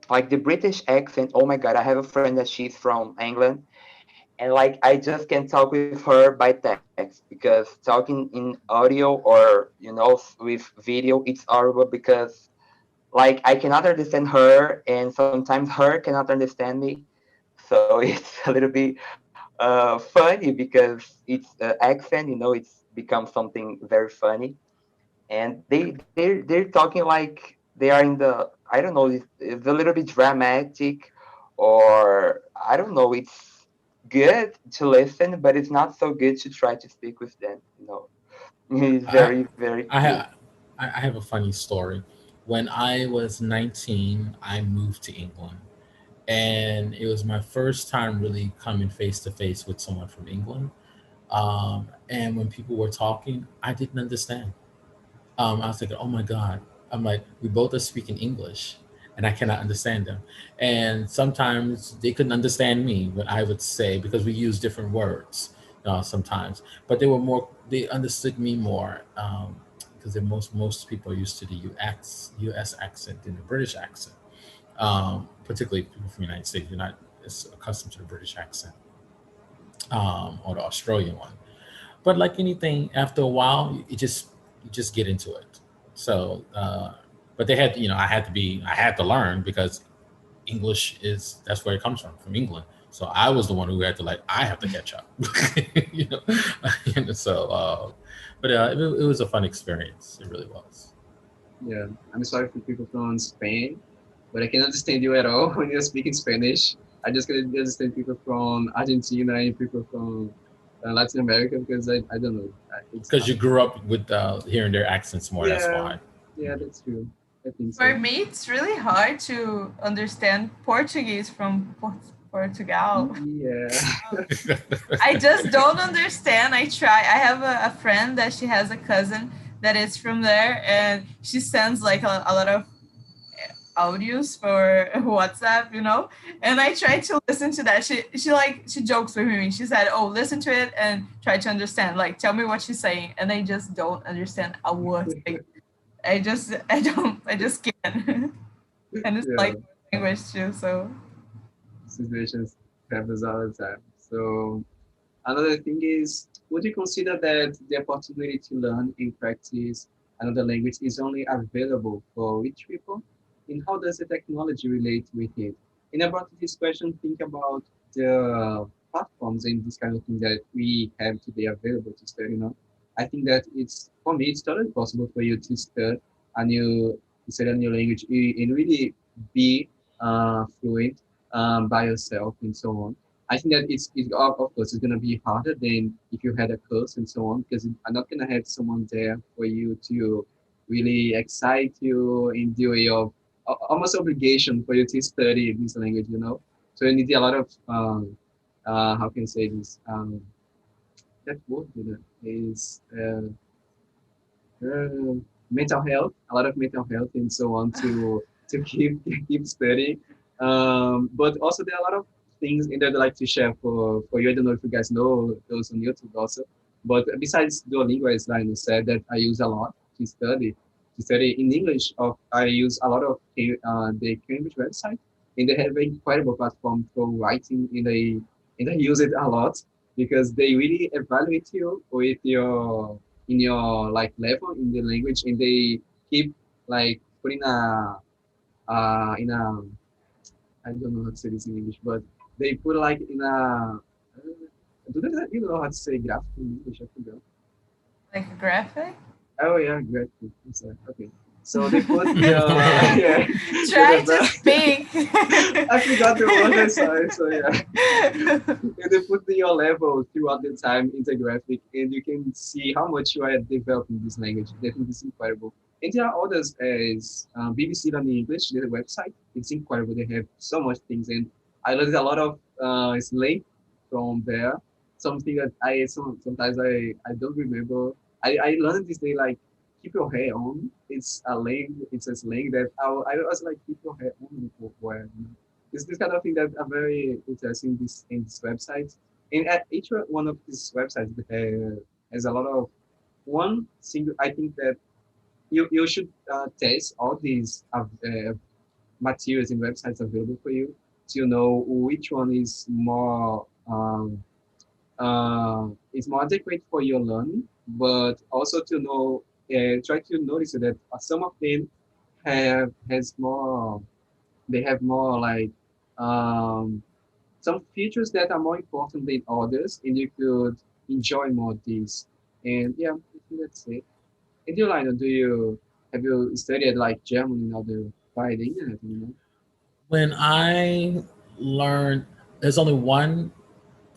like the British accent. Oh my God, I have a friend that she's from England, and like I just can talk with her by text because talking in audio or with video it's horrible because like I cannot understand her and sometimes her cannot understand me, so it's a little bit funny because it's accent, it's become something very funny, and they're talking like they are in the, I don't know, it's a little bit dramatic, or I don't know, it's good to listen but it's not so good to try to speak with them, it's I, very very I, cute. ha- I have a funny story. When I was 19, I moved to England, and it was my first time really coming face to face with someone from England. And when people were talking, I didn't understand. I was thinking, oh my God. I'm like, we both are speaking English and I cannot understand them. And sometimes they couldn't understand me when I would say, because we use different words sometimes, but they understood me more because most people are used to the US accent than the British accent. Particularly people from the United States, you're not as accustomed to the British accent or the Australian one. But like anything, after a while, you just get into it. So, but I had to learn because English is that's where it comes from England. So I was the one who had to I have to catch up, you know. And so, but it was a fun experience. It really was. Yeah, I'm sorry for people from Spain, but I can understand you at all when you're speaking Spanish. I just can understand people from Argentina and people from Latin America because I don't know. It's Because you grew up with hearing their accents more. That's yeah, why. yeah, that's true. I think For so. me, it's really hard to understand Portuguese from Portugal. Yeah, I just don't understand. I try. I have a friend that she has a cousin that is from there, and she sends like a lot of audios for WhatsApp, And I try to listen to that. She jokes with me. She said, "Oh, listen to it and try to understand. Like, tell me what she's saying." And I just don't understand a word. Like, I just can't. And it's like yeah. language too. So Situations happens all the time. So another thing is, would you consider that the opportunity to learn and practice another language is only available for rich people? And how does the technology relate with it? And about this question, think about the platforms and this kind of thing that we have today available to study. I think that for me, it's totally possible for you a new, study a new language and really be fluent by yourself and so on. I think that of course it's gonna be harder than if you had a course and so on because I'm not gonna have someone there for you to really excite you in the way of almost obligation for you to study this language. So you need a lot of how can I say this that word is mental health, a lot of mental health and so on to keep keep studying. But also there are a lot of things in there that I like to share for you. I don't know if you guys know those on YouTube also. But besides Duolingo, as Lino said, that I use a lot to study in English. I use a lot of the Cambridge website, and they have an incredible platform for writing, and I use it a lot because they really evaluate you with your in your like level in the language, and they keep like putting a in a I don't know how to say this in English, but they put like in a do they, you know how to say graphic in English? I forgot. Like a graphic? Oh yeah, great. I'm sorry. Okay. So they put the yeah, Try the to speak. I forgot the word. I'm sorry. So yeah, and they put your level throughout the time in the graphic, and you can see how much you are developing this language. I think it's incredible. And there are others as BBC Learning English, their website. It's incredible. They have so much things, and I learned a lot of slang from there. Something that sometimes I don't remember. I learned this day like keep your hair on. It's a slang. It's a slang that I was like keep your hair on where it's this kind of thing that are very interesting in this website. And at each one of these websites has a lot of one single. I think that you should test all these materials and websites available for you to know which one is more adequate for your learning, but also to know try to notice that some of them has more they have more like um, some features that are more important than others, and you could enjoy more of these. And yeah, I think that's it. And you, Lionel, do you have you studied like German in order by the internet? You know? When I learned, there's only one,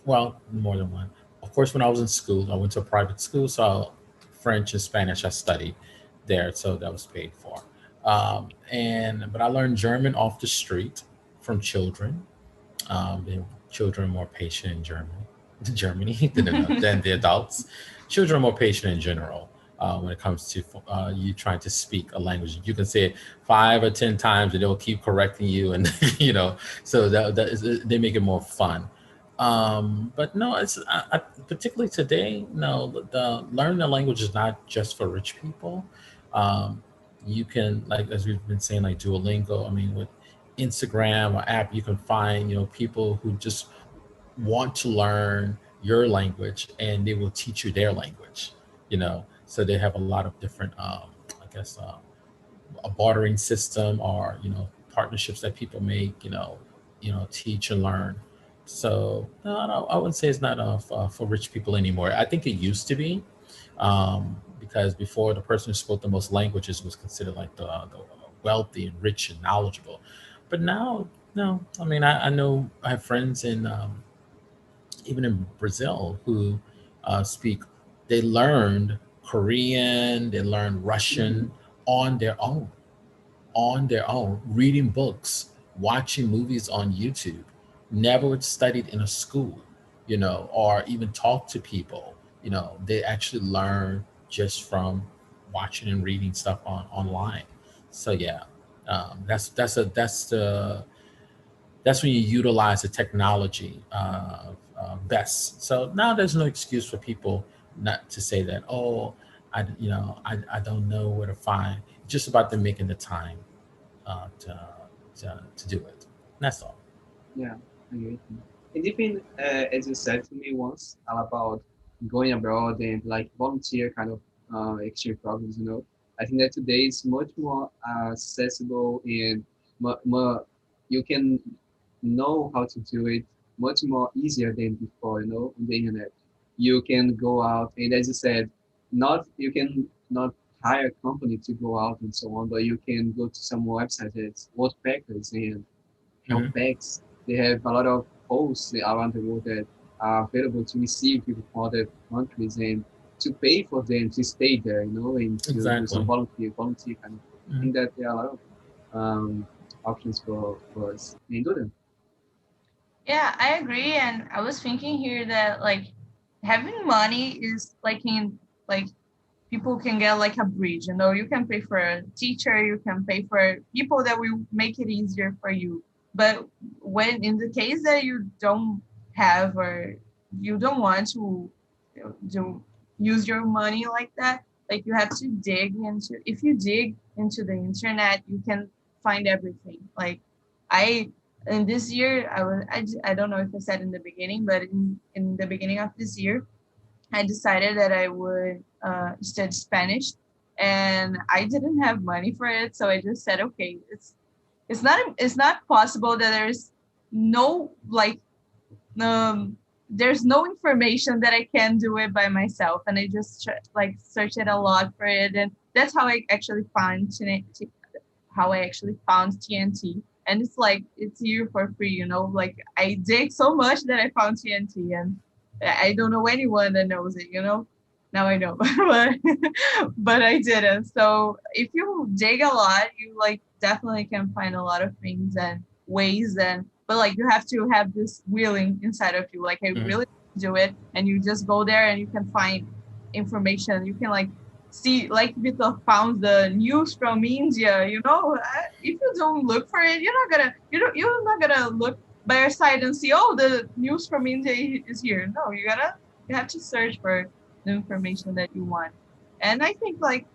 well, more than one. Of course, when I was in school, I went to a private school, so French and Spanish I studied there, so that was paid for. And but I learned German off the street from children. And children are more patient in Germany, Germany than the adults. Children are more patient in general when it comes to you trying to speak a language. You can say it 5 or 10 times, and they'll keep correcting you, and so they make it more fun. But no, particularly today. No, the learning a language is not just for rich people. Um, you can, like as we've been saying, like Duolingo. I mean, with Instagram or app, you can find people who just want to learn your language, and they will teach you their language. So they have a lot of different, I guess, a bartering system, or partnerships that people make. Teach and learn. So no, I wouldn't say it's not for rich people anymore. I think it used to be, because before, the person who spoke the most languages was considered like the wealthy and rich and knowledgeable. But now, no. I mean, I know I have friends in even in Brazil who speak. They learned Korean, they learned Mm-hmm. Russian on their own, reading books, watching movies on YouTube. Never studied in a school, or even talk to people. They actually learn just from watching and reading stuff online. So yeah, that's when you utilize the technology best. So now there's no excuse for people not to say that. Oh, I don't know where to find. It's just about them making the time uh, to, to do it. And that's all. Yeah, I agree. And even as you said to me once about going abroad and like volunteer kind of exchange programs, I think that today is much more accessible and more, you can know how to do it much more easier than before, on the internet. You can go out and as you said, not you can not hire a company to go out and so on, but you can go to some website that's Worldpackers and help Hmm. packs. They have a lot of hosts around the world that are available to receive people from other countries and to pay for them to stay there, and to do some Exactly. volunteer kind of. I Mhm. think that there are a lot of options for us and do them. Yeah, I agree. And I was thinking here that like having money is like in like people can get like a bridge. You know, you can pay for a teacher, you can pay for people that will make it easier for you. But when in the case that you don't have or you don't want to use your money like that, like you have to dig into. If you dig into the internet, you can find everything. Like I in this year, I don't know if I said in the beginning, but in the beginning of this year, I decided that I would study Spanish, and I didn't have money for it, so I just said, okay, it's not possible that no like um there's no information that I can do it by myself, and I just like searched it a lot for it, and that's how I actually how I actually found TNT. And it's like it's here for free, you know. Like I dig so much that I found TNT, and I don't know anyone that knows it, you know. Now I know, but I didn't. So if you dig a lot, you like definitely can find a lot of things and ways, and but like you have to have this willing inside of you. Like I Mhm. really do it, and you just go there and you can find information. You can like see like Victor found the news from India, you know. If you don't look for it, you're not gonna look by your side and see, oh, the news from India is here. No, you have to search for the information that you want. And I think like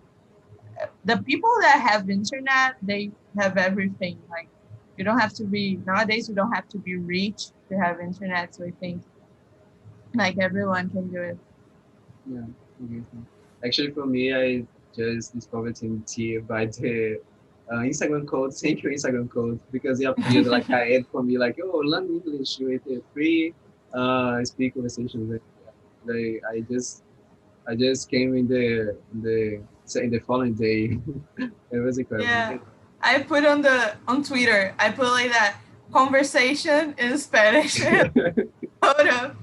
the people that have internet, they have everything. Like you don't have to be nowadays. You don't have to be rich to have internet. So I think like everyone can do it. Yeah, obviously. Actually, for me, I just discovered TNT by the Instagram code. Thank you, Instagram code, because it appeared like I had for me, like, oh, learn English with a free speak conversations. And, yeah, I just came in the following day. It was incredible. Yeah, I put on Twitter. I put like that conversation in Spanish. Hold up.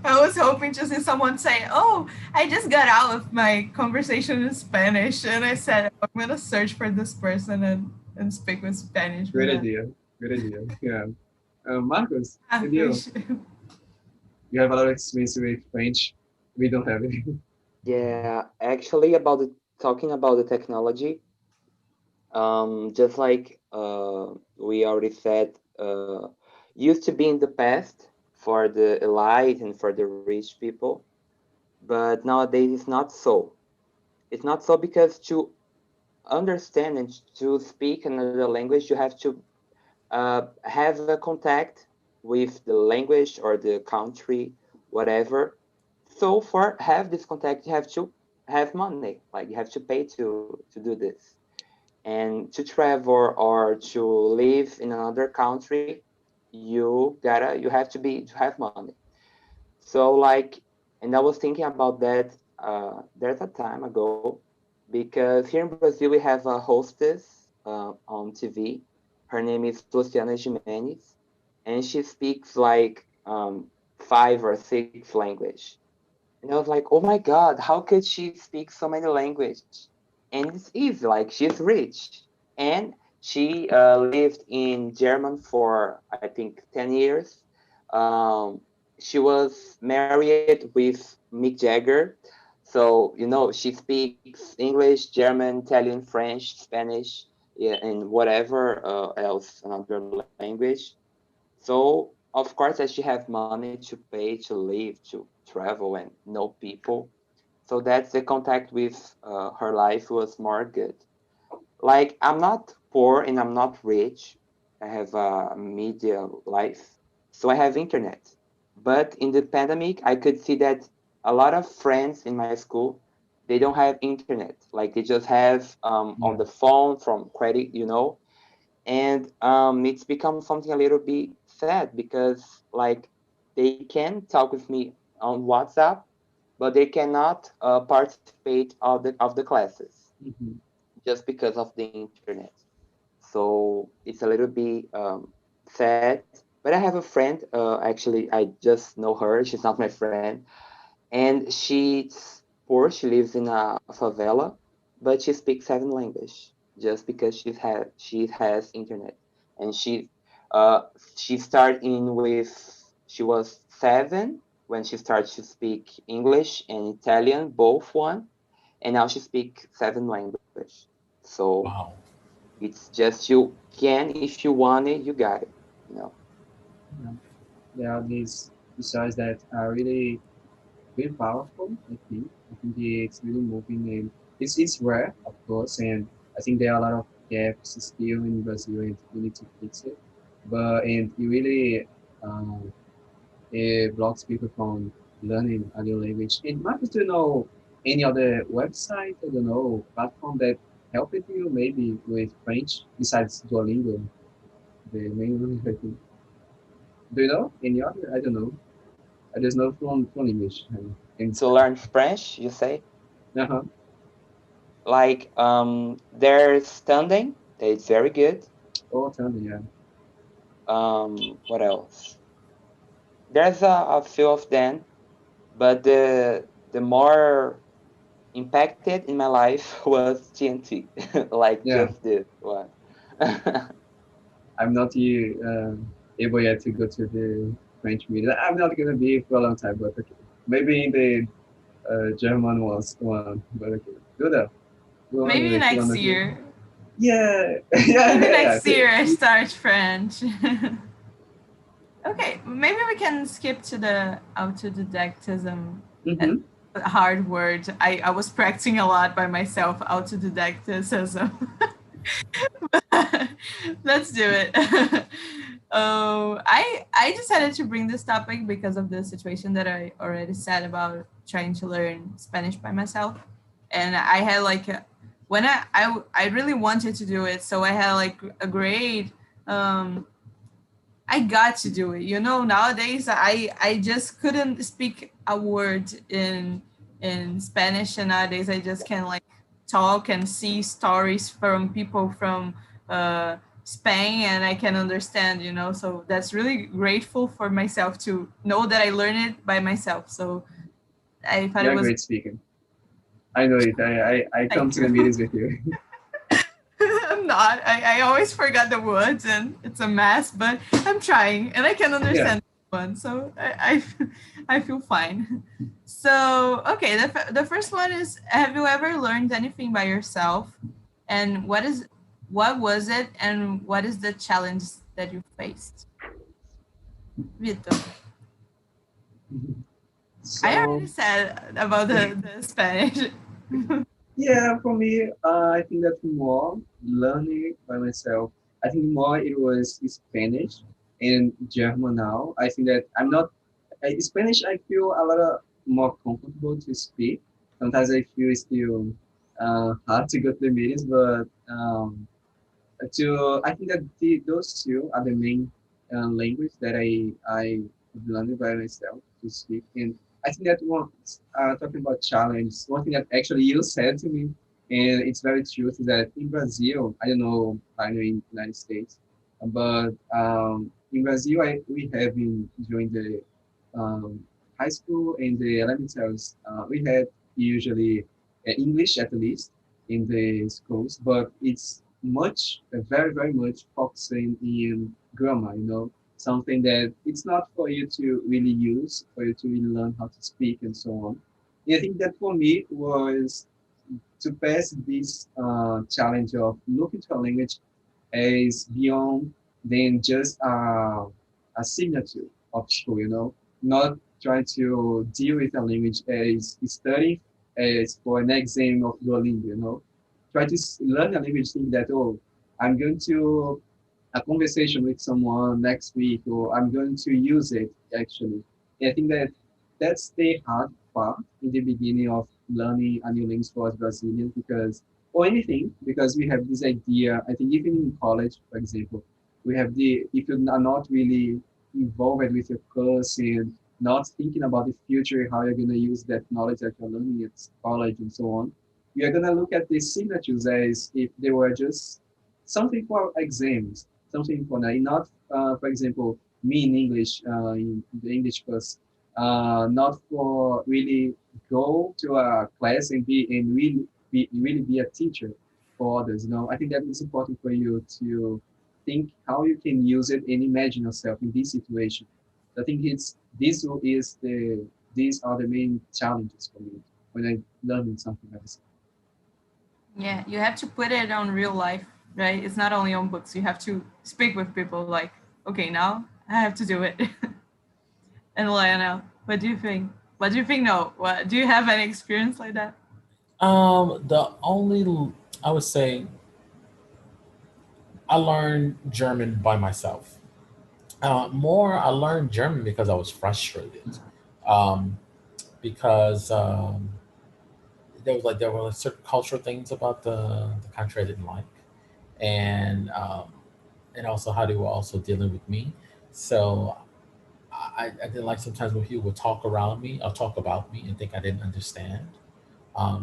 I was hoping to see someone say, "Oh, I just got out of my conversation in Spanish," and I said, "I'm gonna search for this person and speak with Spanish for Great that." idea. Good idea. Yeah. Marcos, Ah, and we you, should- you have a lot of experience with French. We don't have it. Yeah, actually, talking about the technology, just like we already said, used to be in the past for the elite and for the rich people, but nowadays it's not so. It's not so because to understand and to speak another language, you have to have a contact with the language or the country, whatever. So for have this contact, you have to have money. Like you have to pay to do this. And to travel or to live in another country, you have to have money. So like, and I was thinking about that. There's a time ago because here in Brazil we have a hostess on TV. Her name is Luciana Jimenez, and she speaks like five or six language. And I was like, oh my God, how could she speak so many language? And it's easy, like she's rich. And she lived in German for, I think, 10 years. Um, she was married with Mick Jagger. So, she speaks English, German, Italian, French, Spanish, yeah, and whatever else, another language. So, of course, as she has money to pay to live, to travel and know people, so that's the contact with her life was more good. Like I'm not poor and I'm not rich. I have a media life, so I have internet. But in the pandemic, I could see that a lot of friends in my school they don't have internet. Like they just have on Yeah. the phone from credit. And it's become something a little bit sad because like they can talk with me on WhatsApp, but they cannot participate of the classes Mhm. just because of the internet. So it's a little bit sad. But I have a friend. Actually, I just know her. She's not my friend, and she's poor. She lives in a favela, but she speaks seven language just because she has internet, and uh she started in with she was 7 when she started to speak English and Italian both one, and now she speaks 7 languages. So Wow. it's just you can, if you want it, you got it. You know. Yeah, there are these stories that are really very powerful. I think it's really moving, and it's rare, of course, and I think there are a lot of gaps still in Brazil, and we need to fix it. But and it really it blocks people from learning a new language. And Marcus, do you know any other website, I don't know, platform that helped you maybe with French besides Duolingo, the main one, I think. Do you know any other? I don't know. I just know from English and To Spanish. learn French, you say? Uh-huh. Like there's standing, that is very good. Oh, tell me, yeah. What else? There's a few of them, but the more impacted in my life was TNT, like Yeah, just this one. I'm not able yet to go to the French media. I'm not gonna be for a long time, but okay. Maybe in the German one, but okay. Do that. Go on Maybe if you next wanna do. year. Yeah, yeah, Maybe yeah, yeah. next year I start French. Okay, maybe we can skip to the autodidactism. Mm-hmm. Hard word. I was practicing a lot by myself, autodidacticism. Let's do it. Oh, I decided to bring this topic because of the situation that I already said about trying to learn Spanish by myself, and I had like when I really wanted to do it, so I had like a great I got to do it. You know, nowadays I just couldn't speak a word in Spanish, and nowadays I just can like talk and see stories from people from uh, Spain, and I can understand. You know, so that's really grateful for myself to know that I learned it by myself. So I thought it You're a was great speaker. I know it. I come thank to the you. meetings with you. I'm not. I always forgot the words and it's a mess, but I'm trying and I can Yeah. understand one. So I feel fine. So, okay, the first one is, have you ever learned anything by yourself? And what was it and what is the challenge that you faced? Vitor, I So already said about the Spanish. yeah, for me, I think that more learning by myself. I think more it was Spanish and German now. I think that I'm not Spanish. I feel a lot of more comfortable to speak. Sometimes I feel still hard to go to the meetings, but to I think that those two are the main language that I learned by myself to speak. And I think that one talking about challenge, one thing that actually you said to me, and it's very true, is that in Brazil, I don't know, I know in United States, but in Brazil, we have in during the um, high school and the elementaries, we had usually English at least in the schools, but it's much, very, very much focusing in grammar, something that it's not for you to really use, for you to really learn how to speak and so on. And I think that for me was to pass this challenge of looking to a language is beyond than just a signature of school, not trying to deal with a language as studying as for an exam of Duolingo, Try to learn a language, think that, oh, I'm going to a conversation with someone next week, or I'm going to use it actually. And I think that that's the hard part in the beginning of learning a new language for us Brazilians, because or anything, because we have this idea. I think even in college, for example, we have the if you are not really involved with your course and not thinking about the future, how you're gonna use that knowledge that you're learning at college and so on, we are gonna look at these signatures as if they were just something for exams, something for not, for example, me in English, in the English course, not for really go to a class and really be a teacher for others. I think that is important for you to think how you can use it and imagine yourself in this situation. I think these are the main challenges for me when I learning something else. Yeah, you have to put it on real life, right? It's not only on books. You have to speak with people like, okay, now I have to do it. And Lionel, what do you think? What do you think? No, what do you have any experience like that? The only I would say I learned German by myself. More, I learned German because I was frustrated. Um, because there were like certain cultural things about the country I didn't like, and and also how they were also dealing with me. So I didn't like sometimes when people would talk around me or talk about me and think I didn't understand.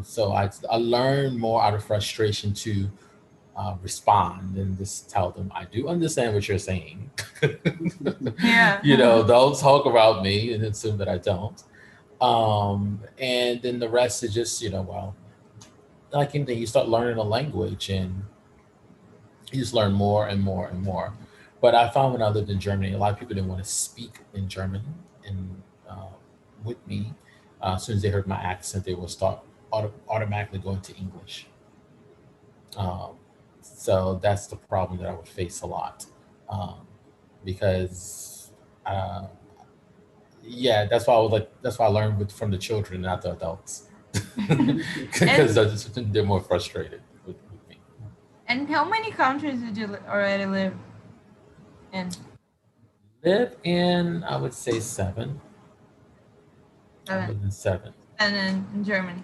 So I learned more out of frustration to respond and just tell them I do understand what you're saying. Yeah. Don't talk about me and assume that I don't. And then the rest is just well, like anything, you start learning a language and you just learn more and more and more. But I found when I lived in Germany, a lot of people didn't want to speak in German and with me. As soon as they heard my accent, they will start automatically going to English. Um, so that's the problem that I would face a lot, um, because uh, yeah, that's why I was like that's why I learned from the children, not the adults, because and they're more frustrated with me. and how many countries did you already live in? Live in, I would say seven. I Seven. lived in seven. And then in Germany.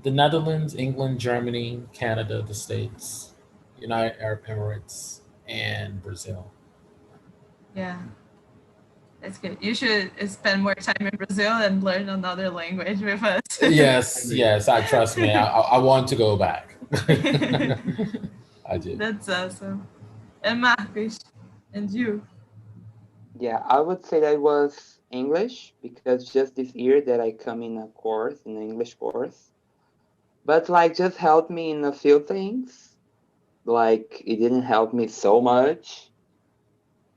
The Netherlands, England, Germany, Canada, the States, United Arab Emirates, and Brazil. Yeah, that's good. You should spend more time in Brazil and learn another language with us. Yes, Agree. yes, I trust me. I want to go back. I did. That's awesome. And Marcos, and you? Yeah, I would say that was English because just this year that I come in a course, in an English course, but like just helped me in a few things. Like it didn't help me so much,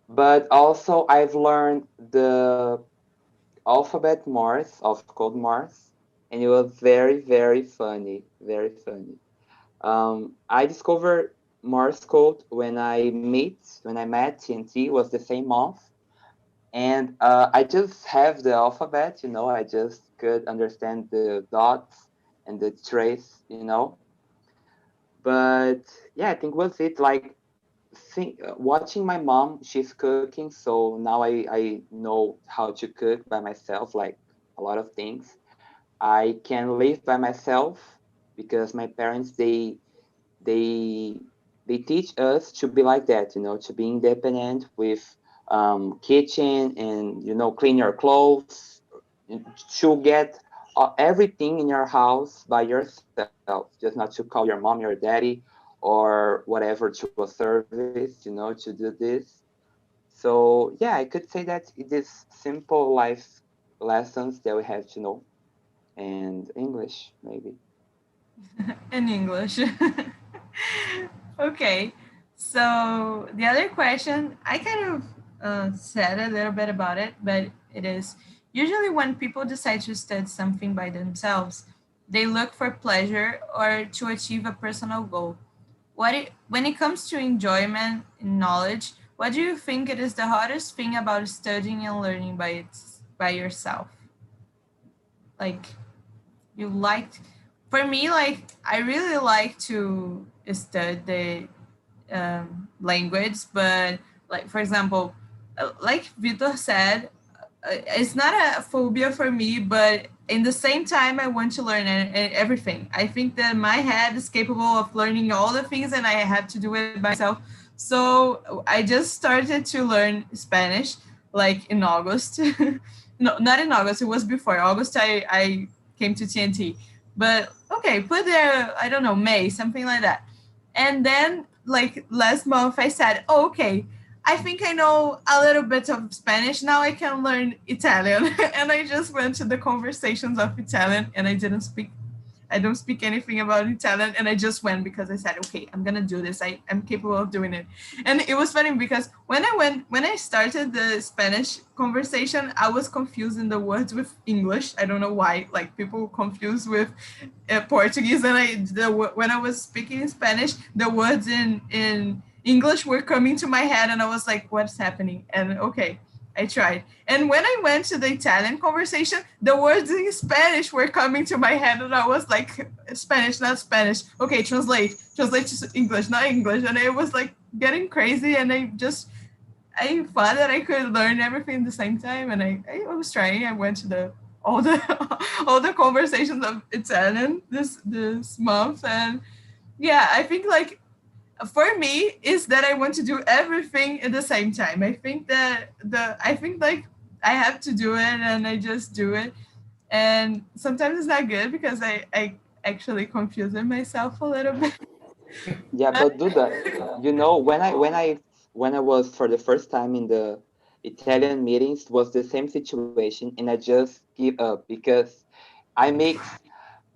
but also I've learned the alphabet Morse of Code Morse, and it was very, very funny, very funny. I discovered Morse code when I met TNT was the same month, and I just have the alphabet, I just could understand the dots and the trace, But yeah, I think was it like watching my mom, she's cooking, so now I know how to cook by myself, like a lot of things. I can live by myself because my parents they they teach us to be like that, to be independent with kitchen and clean your clothes, to get everything in your house by yourself, just not to call your mom your daddy or whatever to a service, to do this. So yeah, I could say that it is simple life lessons that we have to know, and English maybe. In English. Okay. So the other question, I kind of said a little bit about it, but it is usually when people decide to study something by themselves, they look for pleasure or to achieve a personal goal. When it comes to enjoyment and knowledge, what do you think it is the hardest thing about studying and learning by yourself? Like you liked, for me, like I really like to study the language, but like for example, like Vitor said, it's not a phobia for me, but in the same time I want to learn everything. I think that my head is capable of learning all the things and I have to do it by myself. So I just started to learn Spanish like in August. No, not in August, it was before August. I came to TNT, but okay, put there, I don't know, May, something like that. And then like last month I said, oh, okay, I think I know a little bit of Spanish. Now I can learn Italian. And I just went to the conversations of Italian and I didn't speak I don't speak anything about Italian, and I just went because I said, okay, I'm gonna do this. I'm capable of doing it. And it was funny because when I started the Spanish conversation, I was confusing the words with English. I don't know why. Like people confuse with Portuguese, and when I was speaking Spanish, the words in English were coming to my head, and I was like, "What's happening?" And okay, I tried. And when I went to the Italian conversation, the words in Spanish were coming to my head, and I was like, "Spanish, not Spanish. Okay, translate to English, not English." And it was like getting crazy, and I thought that I could learn everything at the same time, and I was trying. I went to the all the all the conversations of Italian this month, and yeah, I think like for me is that I want to do everything at the same time. I think that I think like I have to do it, and I just do it, and sometimes it's not good because I actually confuse myself a little bit. Yeah, but Duda, when I was for the first time in the Italian meetings was the same situation, and I just give up because I mix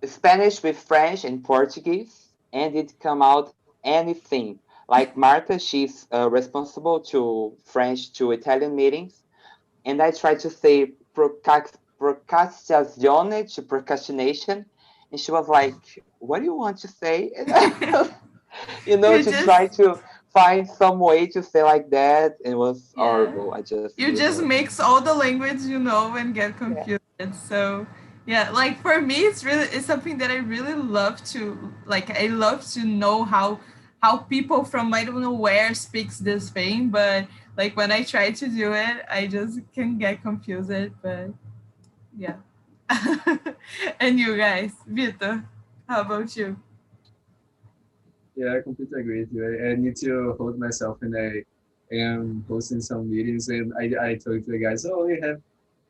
Spanish with French and Portuguese, and it come out anything. Like Marta, she's responsible to French to Italian meetings, and I try to say procrastinazione to procrastination, and she was like, "What do you want to say?" You To just try to find some way to say like that. It was yeah, horrible. I just you give just up. mix all the language and get Yeah. confused. So yeah, like for me, it's something that I really love to like. I love to know how people from I don't know where speaks this thing, but like when I try to do it, I just can get confused. But yeah. And you guys, Vitor, how about you? Yeah, I completely agree with you. I need to hold myself when I am hosting some meetings, and I told the guys, oh,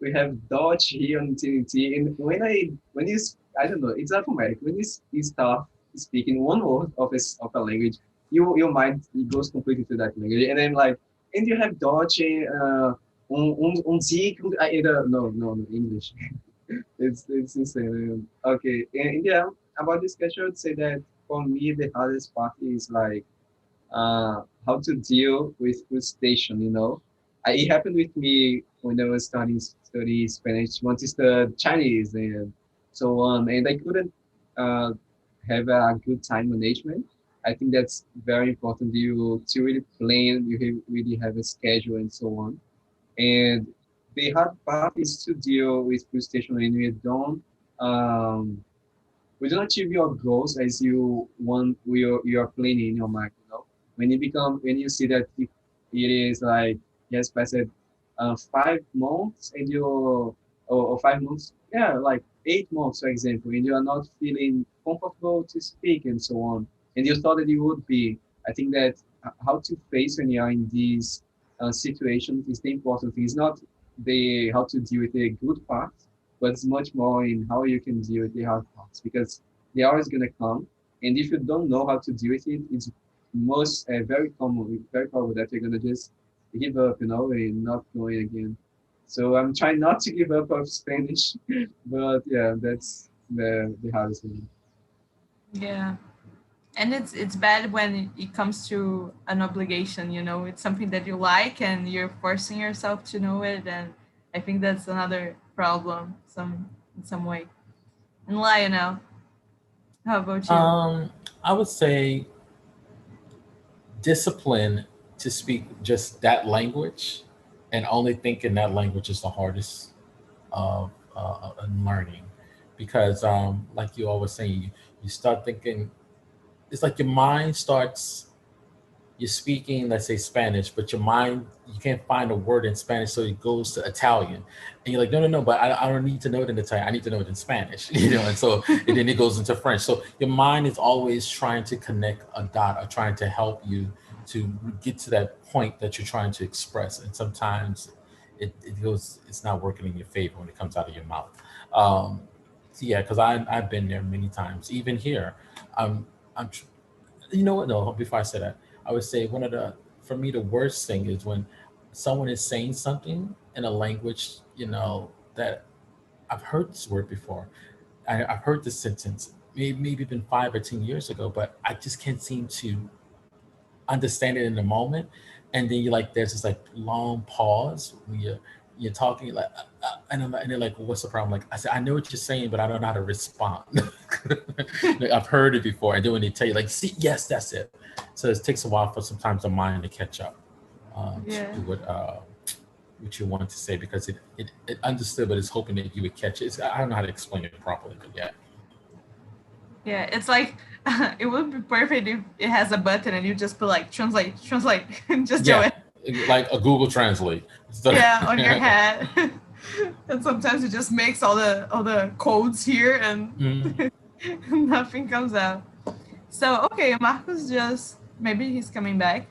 we have Dodge here on TNT, and when you I don't know, it's automatic. When you start speaking one word of a language, your mind it goes completely to that language, and I'm like, and you have Dodge, Sieg, no English. It's insane. Okay, and yeah, about this question, I would say that for me the hardest part is like how to deal with frustration. It happened with me when I was starting study Spanish, want to study Chinese and so on, and I couldn't uh, have a good time management. I think that's very important. You to really plan, really have a schedule and so on. And the hard part is to deal with frustration when um, we don't achieve your goals as you want. You are planning in your mind. When you see that it is like yes, passed 5 months and or 5 months, yeah, like 8 months, for example, and you are not feeling comfortable to speak and so on, and you thought that you would be. I think that how to face when you are in these situations is the important thing. It's not the how to deal with the good part, but it's much more in how you can deal with the hard parts because they are always gonna come, and if you don't know how to deal with it, it's most very common that you're gonna just give up, and not going again. So I'm trying not to give up of Spanish, but yeah, that's the hardest thing. Yeah. And it's bad when it comes to an obligation, it's something that you like and you're forcing yourself to know it, and I think that's another problem in some way. And Lionel, how about you? Um, I would say discipline to speak just that language, and only thinking that language is the hardest in learning, because like you always saying, you start thinking, it's like your mind starts, you're speaking, let's say Spanish, but your mind, you can't find a word in Spanish, so it goes to Italian, and you're like, no, no, no, but I don't need to know it in Italian. I need to know it in Spanish, and so and then it goes into French. So your mind is always trying to connect a dot, or trying to help you to get to that point that you're trying to express, and sometimes it's not working in your favor when it comes out of your mouth. Um, so yeah, because I've been there many times, even here. I'm you know what? No, before I say that, I would say one of the, for me, the worst thing is when someone is saying something in a language, that I've heard this word before. I've heard this sentence, maybe been 5 or 10 years ago, but I just can't seem to understand it in the moment. And then you like there's this like long pause when you're talking you're like and they're like, well, what's the problem? Like I said, I know what you're saying, but I don't know how to respond. Like, I've heard it before, and then when they tell you like, see, yes, that's it. So it takes a while for sometimes the mind to catch up to Yeah. what you want to say, because it understood, but it's hoping that you would catch it. I don't know how to explain it properly, but yeah. Yeah, it's like it would be perfect if it has a button and you just put like translate, and just do Yeah, it. like a Google Translate. Yeah, on your head. And sometimes it just makes all the codes here and Mhm. nothing comes out. So okay, Marcos just maybe he's coming back.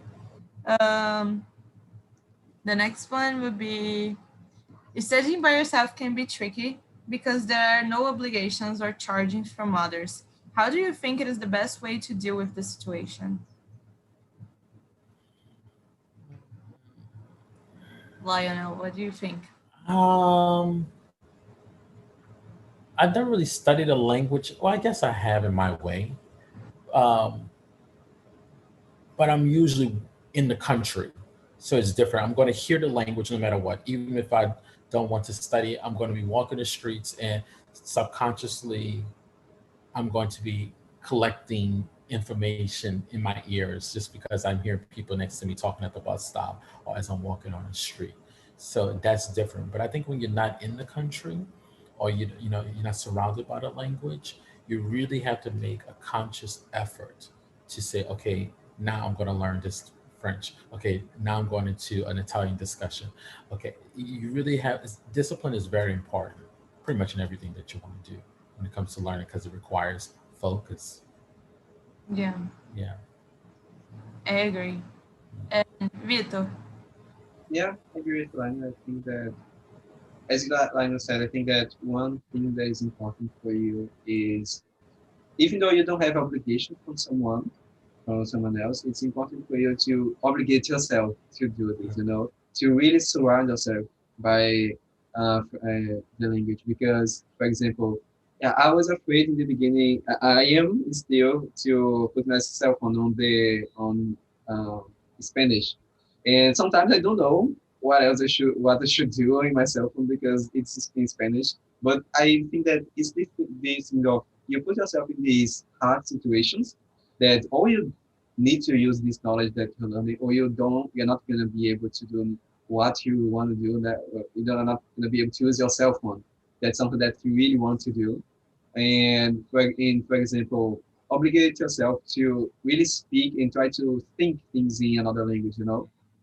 Um, the next one would be studying by yourself can be tricky because there are no obligations or chargings from others. How do you think it is the best way to deal with the situation? Lionel, what do you think? Um, I've never really studied a language. Well, I guess I have in my way, um, but I'm usually in the country, so it's different. I'm going to hear the language no matter what, even if I don't want to study. I'm going to be walking the streets, and subconsciously, I'm going to be collecting information in my ears just because I'm hearing people next to me talking at the bus stop or as I'm walking on the street. So that's different. But I think when you're not in the country, or you're not surrounded by the language, you really have to make a conscious effort to say, okay, now I'm going to learn this French. Okay, now I'm going into an Italian discussion. Okay, you really have discipline is very important, pretty much in everything that you want to do when it comes to learning, because it requires focus. Yeah, Yeah. I agree. And Vito, Yeah, I agree with Lionel. I think that, as Lionel said, I think that one thing that is important for you is, even though you don't have obligation from someone else, it's important for you to obligate yourself to do this, to really surround yourself by the language. Because, for example, yeah, I was afraid in the beginning. I am still to put myself on um, Spanish, and sometimes I don't know what I should do in my cell phone because it's in Spanish. But I think that it's this you put yourself in these hard situations that all you need to use this knowledge that you're learning, or you're not going to be able to do what you want to do. That you're not going to be able to use your cell phone. That's something that you really want to do. And for example, obligate yourself to really speak and try to think things in another language,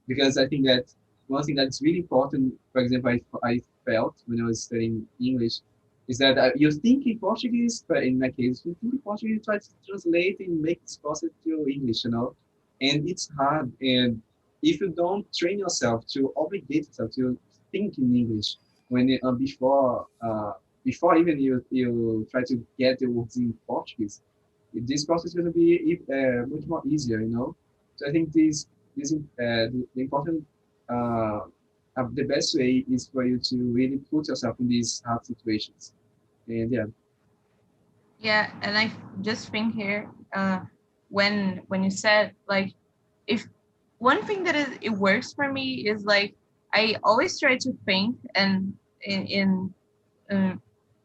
because I think that one thing that's really important, for example, I felt when I was studying English, is that you think in Portuguese, but in my case, you think in Portuguese, you try to translate and make this process to English, and it's hard. And if you don't train yourself to obligate yourself to think in English before even you try to get the words in Portuguese, this process is going to be much more easier, So I think the important uh, the best way is for you to really put yourself in these hard situations. And yeah, yeah, and I just think here, when you said like, if one thing that it works for me is like I always try to think, and in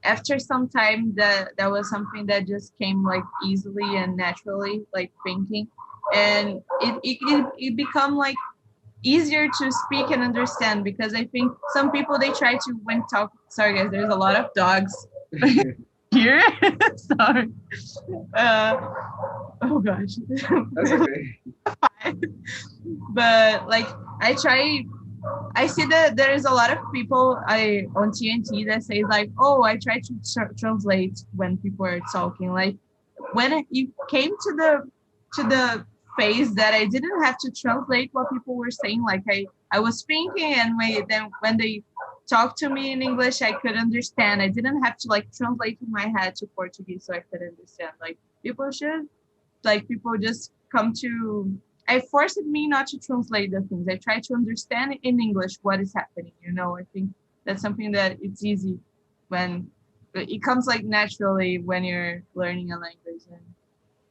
after some time that was something that just came like easily and naturally, like thinking, and it become like easier to speak and understand, because I think some people they try to when talk. Sorry guys, there's a lot of dogs here. Sorry. Uh, oh gosh. that's okay. But like I try, I see that there is a lot of people I on TNT that say like, oh, I try to translate when people are talking. Like when it came to the phase that I didn't have to translate what people were saying. Like I was thinking, and when they talked to me in English, I could understand. I didn't have to like translate in my head to Portuguese so I could understand. Like people just come to. I forced me not to translate the things. I try to understand in English what is happening. I think that's something that it's easy when it comes like naturally when you're learning a language and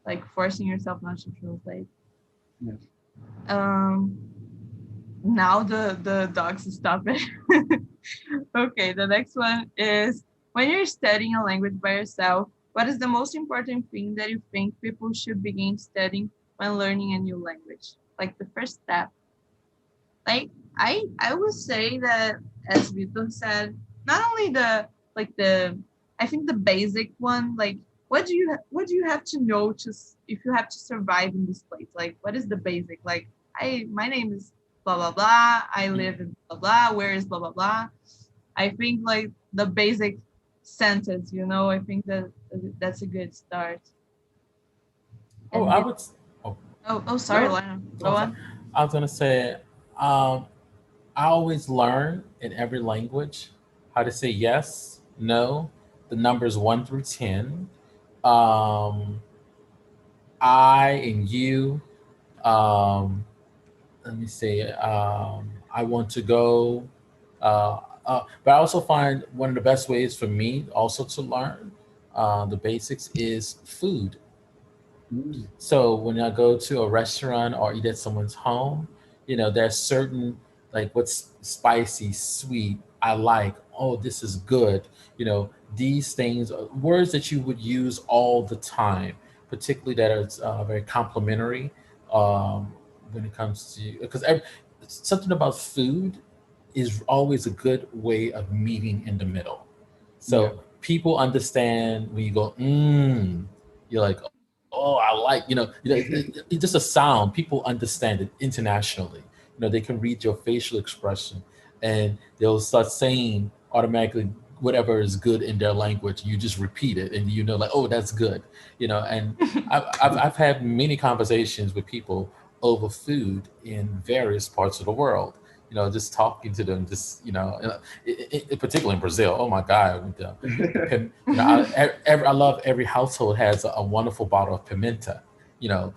like forcing yourself not to translate. Yeah. Um, now the dogs stop it. Okay, the next one is when you're studying a language by yourself, what is the most important thing that you think people should begin studying when learning a new language? Like the first step. Like I would say that, as Vitor said, not only the like the I think the basic one, like what do you have to know to if you have to survive in this place? Like what is the basic? Like my name is blah blah blah, I live in blah blah, where is blah blah blah. I think like the basic sentence, I think that that's a good start. Oh, And I then, would. Oh, sorry, No. Lana, go oh, sorry. on. I was gonna say, um, I always learn in every language how to say yes, no, the numbers 1 through 10. Um, I and you. Um, Let me see. I want to go. But I also find one of the best ways for me also to learn the basics is food. Mm. So when I go to a restaurant or eat at someone's home, there's certain like what's spicy, sweet, I like. Oh, this is good. These things, are words that you would use all the time, particularly that are very complimentary um, when it comes to because something about food is always a good way of meeting in the middle. Yeah. So people understand when you go, you're like, oh, I like, it's just a sound. People understand it internationally. They can read your facial expression and they'll start saying automatically whatever is good in their language. You just repeat it and like, oh, that's good. And I've had many conversations with people over food in various parts of the world. Just talking to them, just particularly in Brazil. Oh my God, I love every household has a wonderful bottle of pimenta. Oh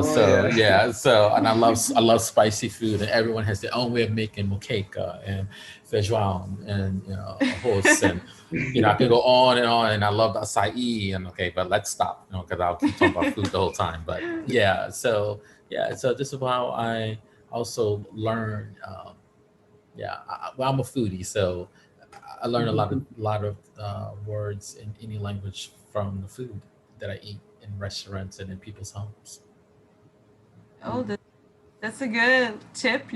So yeah. yeah, so and I love spicy food, and everyone has their own way of making moqueca and feijoada and arroz and I can go on and on, and I love the acai and okay, but let's stop, because I'll keep talking about food the whole time. But so this is how I also learn. Well, I'm a foodie, so I learn a lot of words in any language from the food that I eat in restaurants and in people's homes. Oh, that's a good tip.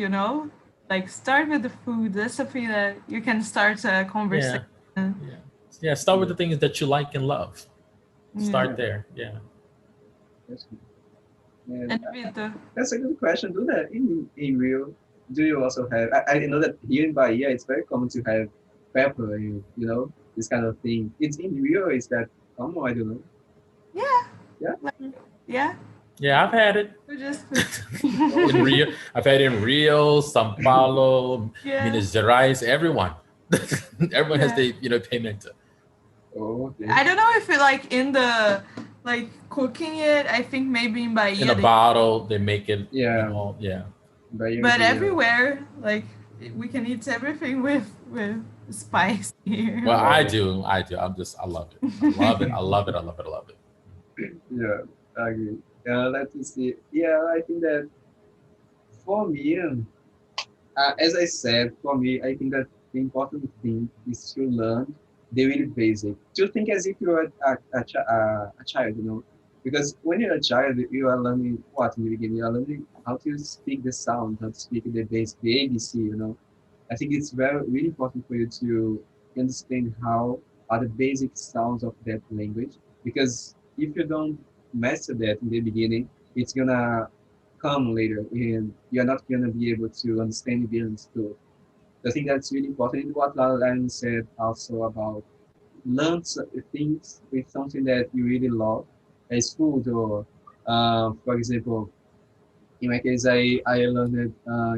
Like start with the food. That's something that you can start a conversation. Yeah, yeah, yeah. Start with Yeah. the things that you like and love. Yeah. Start Yeah. there. Yeah. That's good. And And Vito. that's a good question. Do that in real? Do you also have? I know that here in Bahia, it's very common to have pepper. This kind of thing. It's in Rio. Is that common? I don't know. Yeah. Yeah. Like, yeah. Yeah, I've had it We just Oh, in Rio. I've had it in Rio, São Paulo, yeah. Minas Gerais. Everyone, everyone has Yeah. the pimenta oh, okay. I don't know if it like in the like cooking it. I think maybe in in Bahia a they, bottle. They make it and Yeah, all. Yeah. Bahia is but the. everywhere like we can eat everything with spice here. Well, I Oh, do. I do. I love it. I love it. I love it. I love it. I love it. yeah, I agree. Let me see. Yeah, I think that for me, as I said, for me, I think that the important thing is to learn the really basic. To think as if you are a child, because when you're a child, you are learning what in the beginning. You are learning how to speak the sound, how to speak the base, the ABC. I think it's very really important for you to understand how are the basic sounds of that language. Because if you don't master that in the beginning, it's gonna come later, and you're not gonna be able to understand the balance too. I think that's really important. And what Alan said also about learn things with something that you really love, as food or, for example, in my case, I learned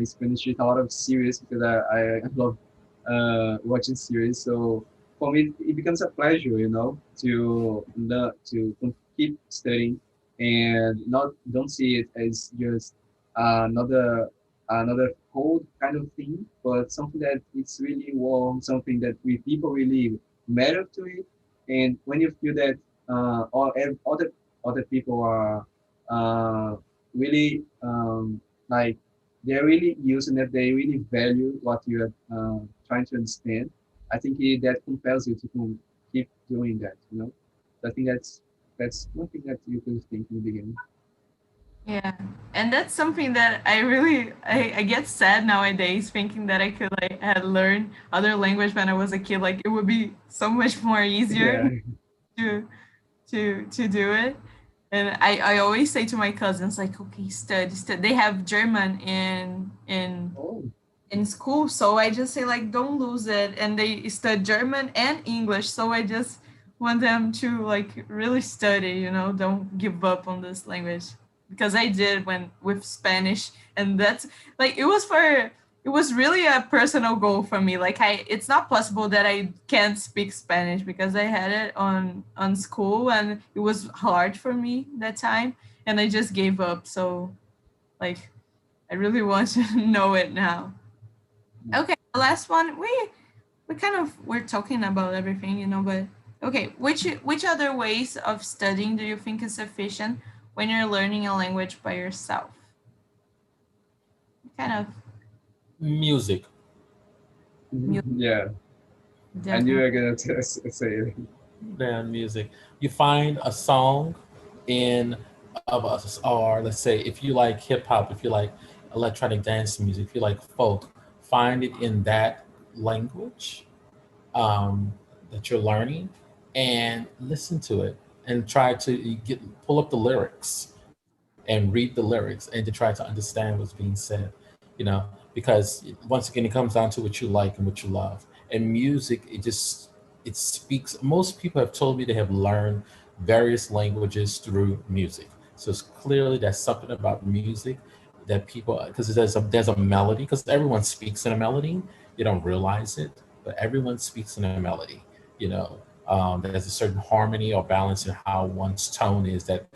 Spanish with a lot of series because I love watching series. So for me, it becomes a pleasure, to learn to keep studying and not don't see it as just another cold kind of thing, but something that it's really warm, something that we people really matter to it. And when you feel that other people are really like they're really using it, they really value what you are trying to understand. I think that compels you to keep doing that. So I think that's one thing that you could think in the beginning. Yeah, and that's something that I really I get sad nowadays thinking that I could like had learned other language when I was a kid. Like it would be so much more easier Yeah. to to do it. And I always say to my cousins like, okay, study. They have German Oh. in school, so I just say like, don't lose it. And they study German and English, so I just want them to like really study. Don't give up on this language because I did when with Spanish, and that's like it was really a personal goal for me. Like it's not possible that I can't speak Spanish because I had it on school and it was hard for me that time, and I just gave up. So like I really want to know it now. Okay, the last one. We kind of we're talking about everything, but okay, which other ways of studying do you think is sufficient when you're learning a language by yourself? Kind of Music. Yeah, I knew you were definitely. gonna say it. Than music. You find a song in of us, or let's say if you like hip hop, if you like electronic dance music, if you like folk, find it in that language that you're learning, and listen to it, and try to pull up the lyrics and read the lyrics, and to try to understand what's being said. Because once again, it comes down to what you like and what you love. And music, it speaks. Most people have told me they have learned various languages through music. So it's clearly there's something about music that people, because there's a melody, because everyone speaks in a melody. You don't realize it, but everyone speaks in a melody. You know, there's a certain harmony or balance in how one's tone is that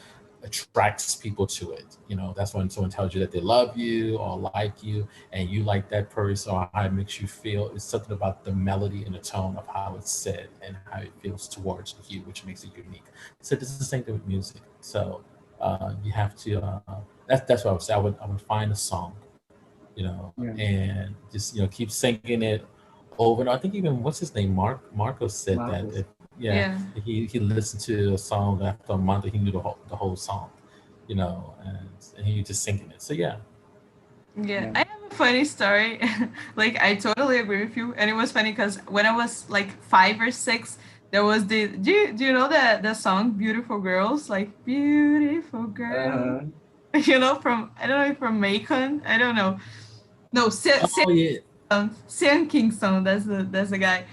attracts people to it. That's when someone tells you that they love you or like you, and you like that person, or how it makes you feel. It's something about the melody and the tone of how it's said and how it feels towards you, which makes it unique. So this is the same thing with music. So you have to. That's what I would say. I would find a song, Yeah. and just keep singing it over. And I think even what's his name, Marco said that, Marcos. yeah, Yeah. he listened to a song after a month, and he knew the whole song, and he was just singing it. So yeah. Yeah, Yeah. I have a funny story. Like, I totally agree with you. And it was funny because when I was like 5 or 6, there was do you know the song Beautiful Girls? Like, Beautiful Girl. Uh-huh. From, I don't know, from Macon. I don't know. No, Oh yeah. Sam Kingston. That's the guy.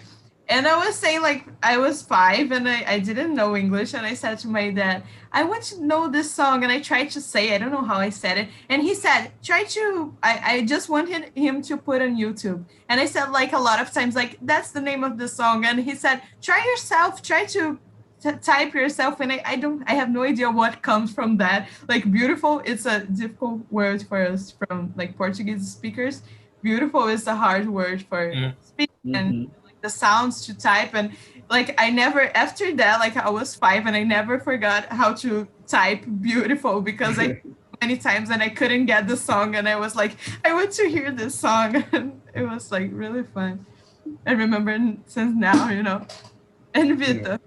And I was saying, like, I was 5 and I didn't know English. And I said to my dad, I want to know this song. And I tried to say, I don't know how I said it. And he said, I just wanted him to put on YouTube. And I said, like, a lot of times, like, that's the name of the song. And he said, try yourself, try to type yourself. And I have no idea what comes from that. Like, beautiful, it's a difficult word for us from, like, Portuguese speakers. Beautiful is a hard word for Mm. speaking. And Mm-hmm. like the sounds to type, and like I never, after that, like I was 5 and I never forgot how to type beautiful because I many times and I couldn't get the song, and I was like, I want to hear this song. And it was like really fun. I remember since now. And Yeah. Vita.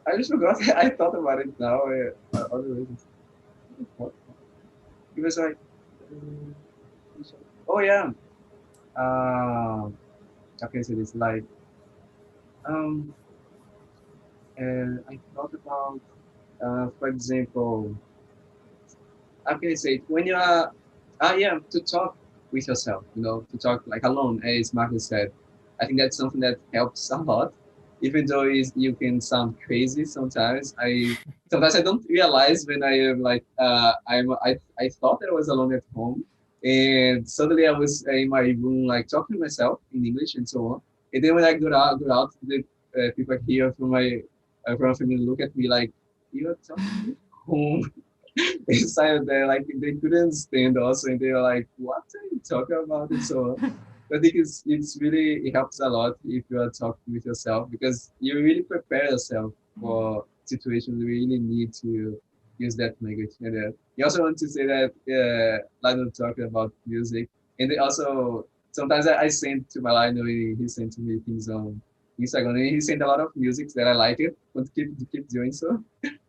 I just forgot. I thought about it now. Other reasons. What? It was like, um, oh yeah. How can I say this? Like, um, I thought about, for example, how can I say it? When you are, yeah, to talk with yourself, to talk like alone, as Marcus said. I think that's something that helps a lot, even though you can sound crazy sometimes. Sometimes I don't realize when I am like, I thought that I was alone at home, and suddenly I was in my room like talking to myself in English and so on. And then when I got out, the people here from my family look at me like, you're talking at home. Inside there, like they couldn't stand also, and they were like, "What are you talking about?" and so on. I think it's really it helps a lot if you are talking with yourself because you really prepare yourself for situations where you really need to use that language. And you also want to say that Lino talking about music, and they also sometimes I send to my Lino, he sent to me things on Instagram, and he sent a lot of music that I like it, want to keep doing so.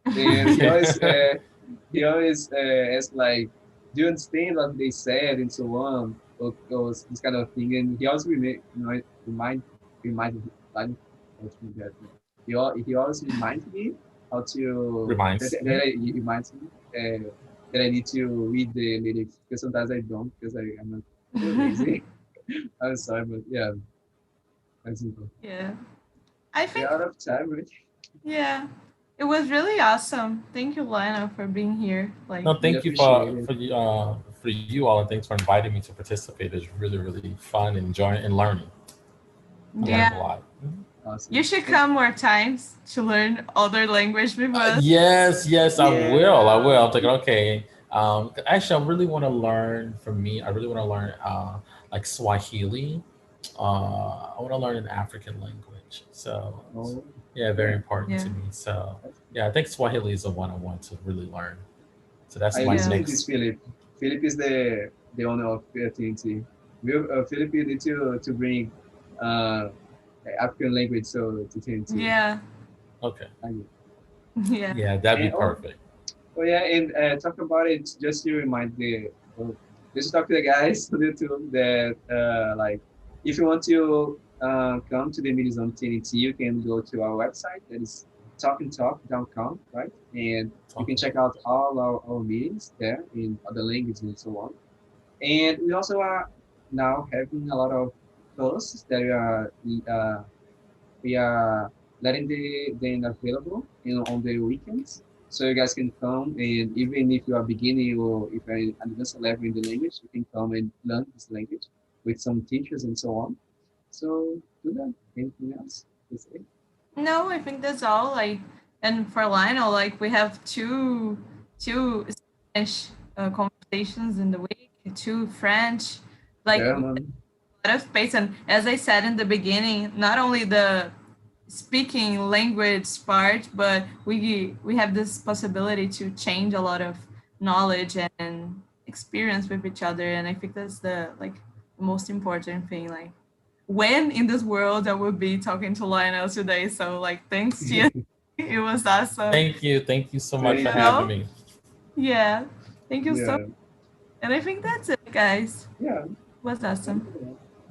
And he always asks like, "Do you understand what they said?" and so on, or this kind of thing. And he also remind that he always reminds me how to Reminds. Mhm. he reminds me that I need to read the lyrics because sometimes I don't because I'm not too lazy. I'm sorry, but yeah, that's simple. Yeah. I We're think, out of time, right? yeah, it was really awesome. Thank you, Lana, for being here. Like, No, We thank you appreciate it. for you all, and thanks for inviting me to participate. It's really fun, and enjoying and learning. I learned yeah, a lot. Mhm. you Awesome. should come more times to learn other language with us. Yes, I will. I Yeah. will. I'm thinking, okay. Actually, I really want to learn. For me, I really want to learn like Swahili. I want to learn an African language. So, Oh, yeah, very yeah. important Yeah, to me. So, That's yeah, I think Swahili is the one I want to really learn. So that's I my yeah, listen to this next. Philip. Philip is the owner of TNT. Philip, you need to bring uh African language so to TNT. yeah, Okay. And yeah. Yeah, that'd be and perfect. yeah, and talk about it just to remind uh, just talk to the guys on YouTube that like if you want to come to the meetings on TNT, you can go to our website that is talkandtalk.com, right? And you can Talking. check out all our meetings there in other languages and so on. And we also are now having a lot of courses that we are letting them available on the weekends. So you guys can come and even if you are beginning or if you're an advanced level in the language, you can come and learn this language with some teachers and so on. So do that. Anything else to say? No, I think that's all. Like, and for Lionel, like we have two Spanish conversations in the week, two French, like a German. lot of space. And as I said in the beginning, not only the speaking language part, but we have this possibility to change a lot of knowledge and experience with each other. And I think that's the like the most important thing. Like when in this world I will be talking to Lionel today. So like thanks to you. It was awesome. Thank you. Thank you so much You for Thank you. having know? me. Yeah. Thank you so much. Yeah. And I think that's it, guys. Yeah. It was Thank awesome.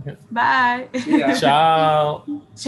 you. Bye. See ya. Ciao. Ciao.